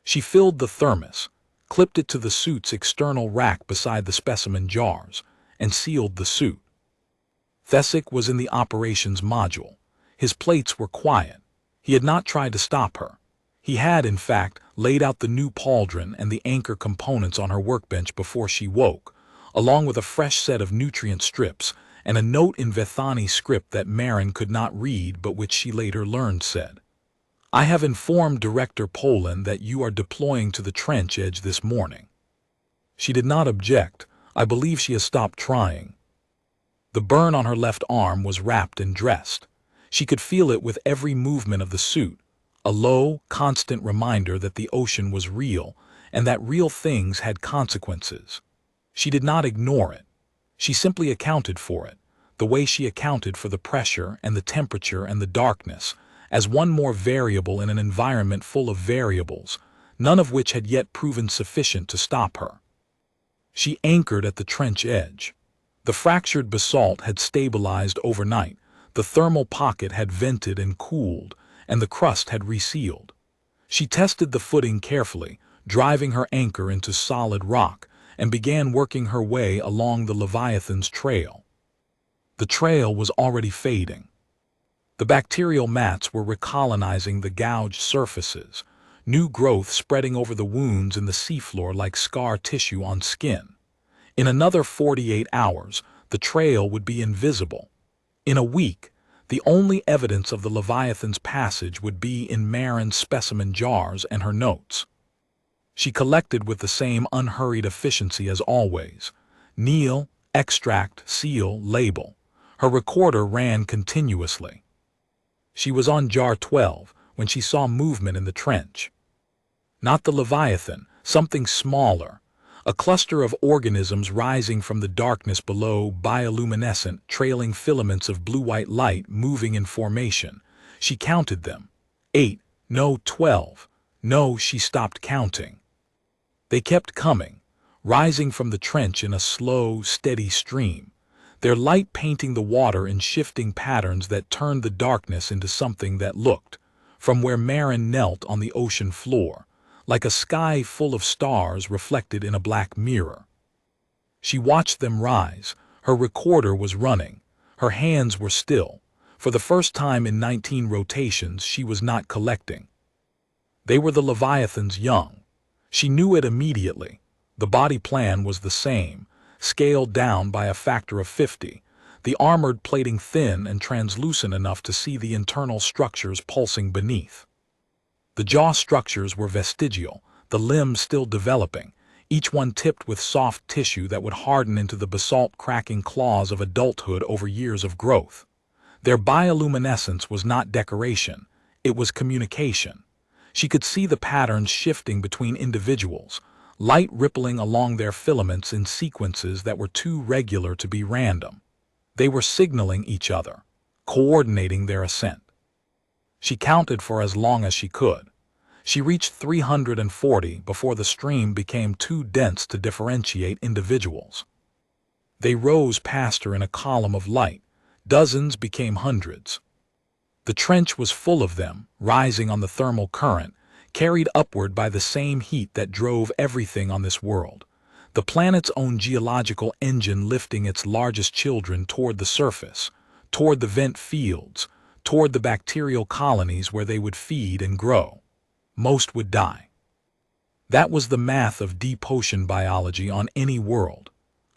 She filled the thermos, clipped it to the suit's external rack beside the specimen jars, and sealed the suit. Thesic was in the operations module. His plates were quiet. He had not tried to stop her. He had, in fact, laid out the new pauldron and the anchor components on her workbench before she woke, along with a fresh set of nutrient strips and a note in Vethani script that Marin could not read but which she later learned said, I have informed Director Poland that you are deploying to the trench edge this morning. She did not object. I believe she has stopped trying. The burn on her left arm was wrapped and dressed. She could feel it with every movement of the suit, a low, constant reminder that the ocean was real and that real things had consequences. She did not ignore it. She simply accounted for it, the way she accounted for the pressure and the temperature and the darkness, as one more variable in an environment full of variables, none of which had yet proven sufficient to stop her. She anchored at the trench edge. The fractured basalt had stabilized overnight, the thermal pocket had vented and cooled, and the crust had resealed. She tested the footing carefully, driving her anchor into solid rock, and began working her way along the Leviathan's trail. The trail was already fading. The bacterial mats were recolonizing the gouged surfaces, new growth spreading over the wounds in the seafloor like scar tissue on skin. In another 48 hours, the trail would be invisible. In a week, the only evidence of the Leviathan's passage would be in Marin's specimen jars and her notes. She collected with the same unhurried efficiency as always. Kneel, extract, seal, label. Her recorder ran continuously. She was on jar 12 when she saw movement in the trench. Not the Leviathan, something smaller. A cluster of organisms rising from the darkness below, bioluminescent, trailing filaments of blue-white light moving in formation. She counted them. 8, no, 12. No, she stopped counting. They kept coming, rising from the trench in a slow, steady stream, their light painting the water in shifting patterns that turned the darkness into something that looked, from where Marin knelt on the ocean floor, like a sky full of stars reflected in a black mirror. She watched them rise. Her recorder was running. Her hands were still. For the first time in 19 rotations, she was not collecting. They were the Leviathan's young. She knew it immediately. The body plan was the same, scaled down by a factor of 50, the armored plating thin and translucent enough to see the internal structures pulsing beneath. The jaw structures were vestigial, the limbs still developing, each one tipped with soft tissue that would harden into the basalt cracking claws of adulthood over years of growth. Their bioluminescence was not decoration, it was communication. She could see the patterns shifting between individuals, light rippling along their filaments in sequences that were too regular to be random. They were signaling each other, coordinating their ascent. She counted for as long as she could. She reached 340 before the stream became too dense to differentiate individuals. They rose past her in a column of light. Dozens became hundreds. The trench was full of them, rising on the thermal current, carried upward by the same heat that drove everything on this world. The planet's own geological engine lifting its largest children toward the surface, toward the vent fields, toward the bacterial colonies where they would feed and grow. Most would die. That was the math of deep ocean biology on any world.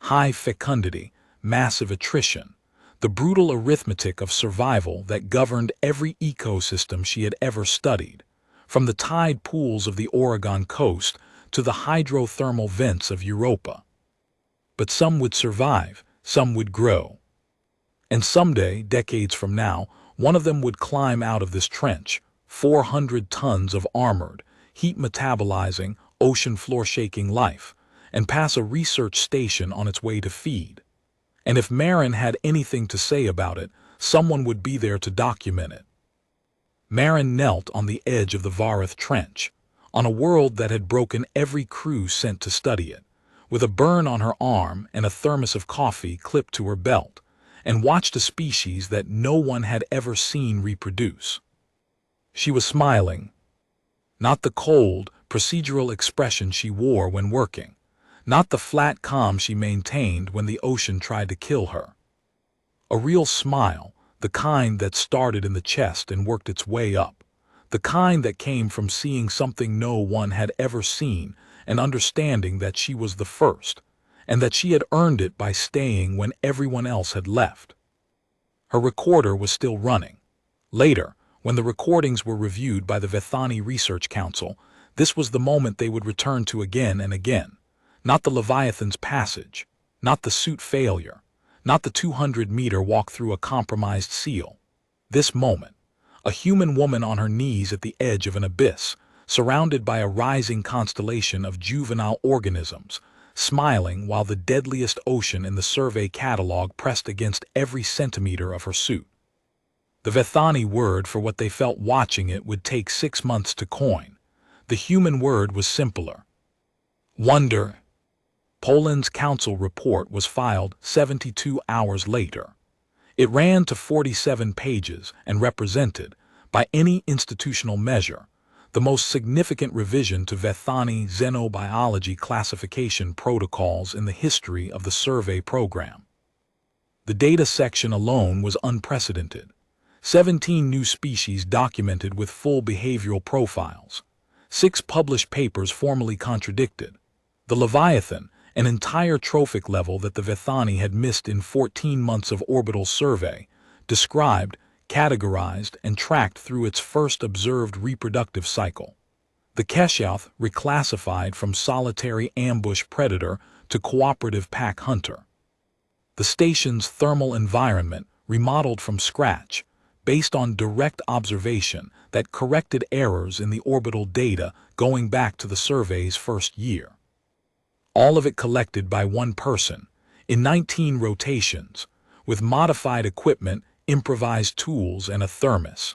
High fecundity, massive attrition, the brutal arithmetic of survival that governed every ecosystem she had ever studied, from the tide pools of the Oregon coast to the hydrothermal vents of Europa. But some would survive, some would grow. And someday, decades from now, one of them would climb out of this trench, 400 tons of armored, heat-metabolizing, ocean floor-shaking life, and pass a research station on its way to feed. And if Marin had anything to say about it, someone would be there to document it. Marin knelt on the edge of the Vareth Trench, on a world that had broken every crew sent to study it, with a burn on her arm and a thermos of coffee clipped to her belt, and watched a species that no one had ever seen reproduce. She was smiling, not the cold, procedural expression she wore when working, not the flat calm she maintained when the ocean tried to kill her. A real smile, the kind that started in the chest and worked its way up, the kind that came from seeing something no one had ever seen and understanding that she was the first, and that she had earned it by staying when everyone else had left. Her recorder was still running. Later, when the recordings were reviewed by the Vethani Research Council, this was the moment they would return to again and again. Not the Leviathan's passage, not the suit failure, not the 200-meter walk through a compromised seal. This moment, a human woman on her knees at the edge of an abyss, surrounded by a rising constellation of juvenile organisms, smiling while the deadliest ocean in the survey catalog pressed against every centimeter of her suit. The Vethani word for what they felt watching it would take 6 months to coin. The human word was simpler. Wonder. Poland's council report was filed 72 hours later. It ran to 47 pages and represented, by any institutional measure, the most significant revision to Vethani xenobiology classification protocols in the history of the survey program. The data section alone was unprecedented. 17 new species documented with full behavioral profiles. 6 published papers formally contradicted. The Leviathan, an entire trophic level that the Vethani had missed in 14 months of orbital survey, described, categorized, and tracked through its first observed reproductive cycle. The Keshath reclassified from solitary ambush predator to cooperative pack hunter. The station's thermal environment remodeled from scratch, based on direct observation that corrected errors in the orbital data going back to the survey's first year. All of it collected by one person, in 19 rotations, with modified equipment, improvised tools, and a thermos.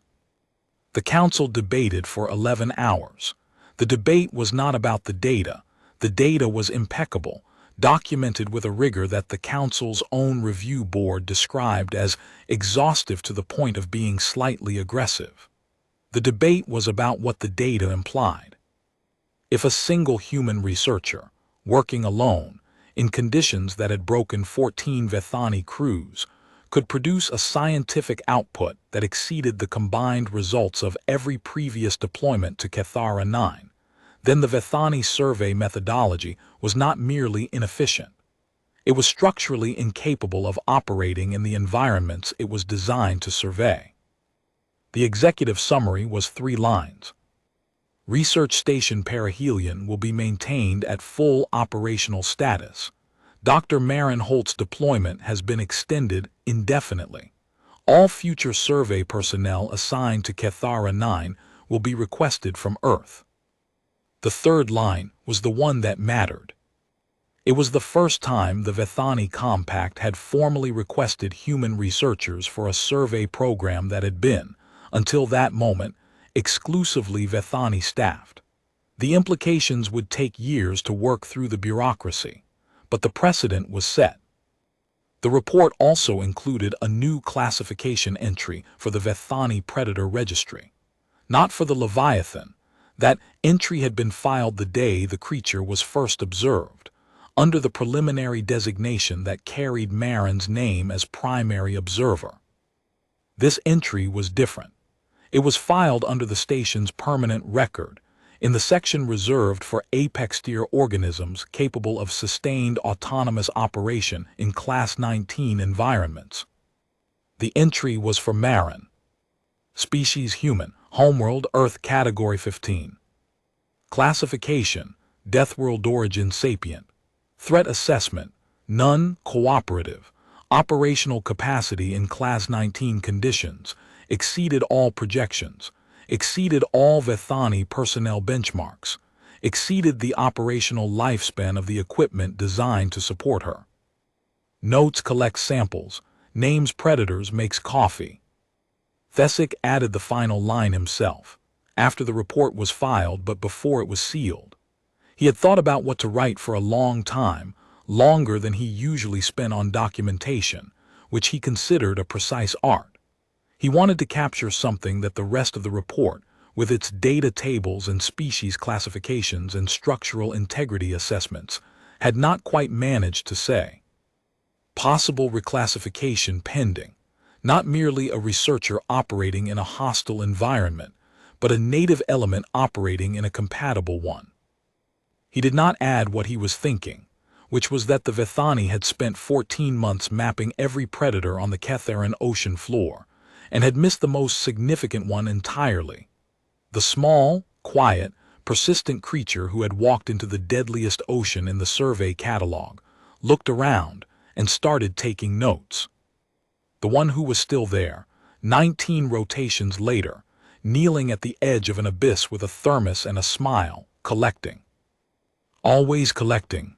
The council debated for 11 hours. The debate was not about the data was impeccable, documented with a rigor that the council's own review board described as exhaustive to the point of being slightly aggressive. The debate was about what the data implied. If a single human researcher, working alone, in conditions that had broken 14 Vethani crews, could produce a scientific output that exceeded the combined results of every previous deployment to Cathara 9, then the Vethani survey methodology was not merely inefficient. It was structurally incapable of operating in the environments it was designed to survey. The executive summary was 3 lines. Research Station Perihelion will be maintained at full operational status. Dr. Marin Holt's deployment has been extended indefinitely. All future survey personnel assigned to Kethara 9 will be requested from Earth. The third line was the one that mattered. It was the first time the Vethani Compact had formally requested human researchers for a survey program that had been, until that moment, exclusively Vethani staffed. The implications would take years to work through the bureaucracy, but the precedent was set. The report also included a new classification entry for the Vethani Predator Registry. Not for the Leviathan. That entry had been filed the day the creature was first observed, under the preliminary designation that carried Marin's name as primary observer. This entry was different. It was filed under the station's permanent record, in the section reserved for apex-tier organisms capable of sustained autonomous operation in Class 19 environments. The entry was for Marin. Species human, homeworld Earth Category 15. Classification, Deathworld origin sapient. Threat assessment, none, cooperative. Operational capacity in Class 19 conditions, exceeded all projections, exceeded all Vethani personnel benchmarks, exceeded the operational lifespan of the equipment designed to support her. Notes collects samples, names predators, makes coffee. Thesic added the final line himself, after the report was filed but before it was sealed. He had thought about what to write for a long time, longer than he usually spent on documentation, which he considered a precise art. He wanted to capture something that the rest of the report, with its data tables and species classifications and structural integrity assessments, had not quite managed to say. Possible reclassification pending, not merely a researcher operating in a hostile environment, but a native element operating in a compatible one. He did not add what he was thinking, which was that the Vethani had spent 14 months mapping every predator on the Ketharan ocean floor, and had missed the most significant one entirely. The small, quiet, persistent creature who had walked into the deadliest ocean in the survey catalog, looked around, and started taking notes. The one who was still there, 19 rotations later, kneeling at the edge of an abyss with a thermos and a smile, collecting. Always collecting.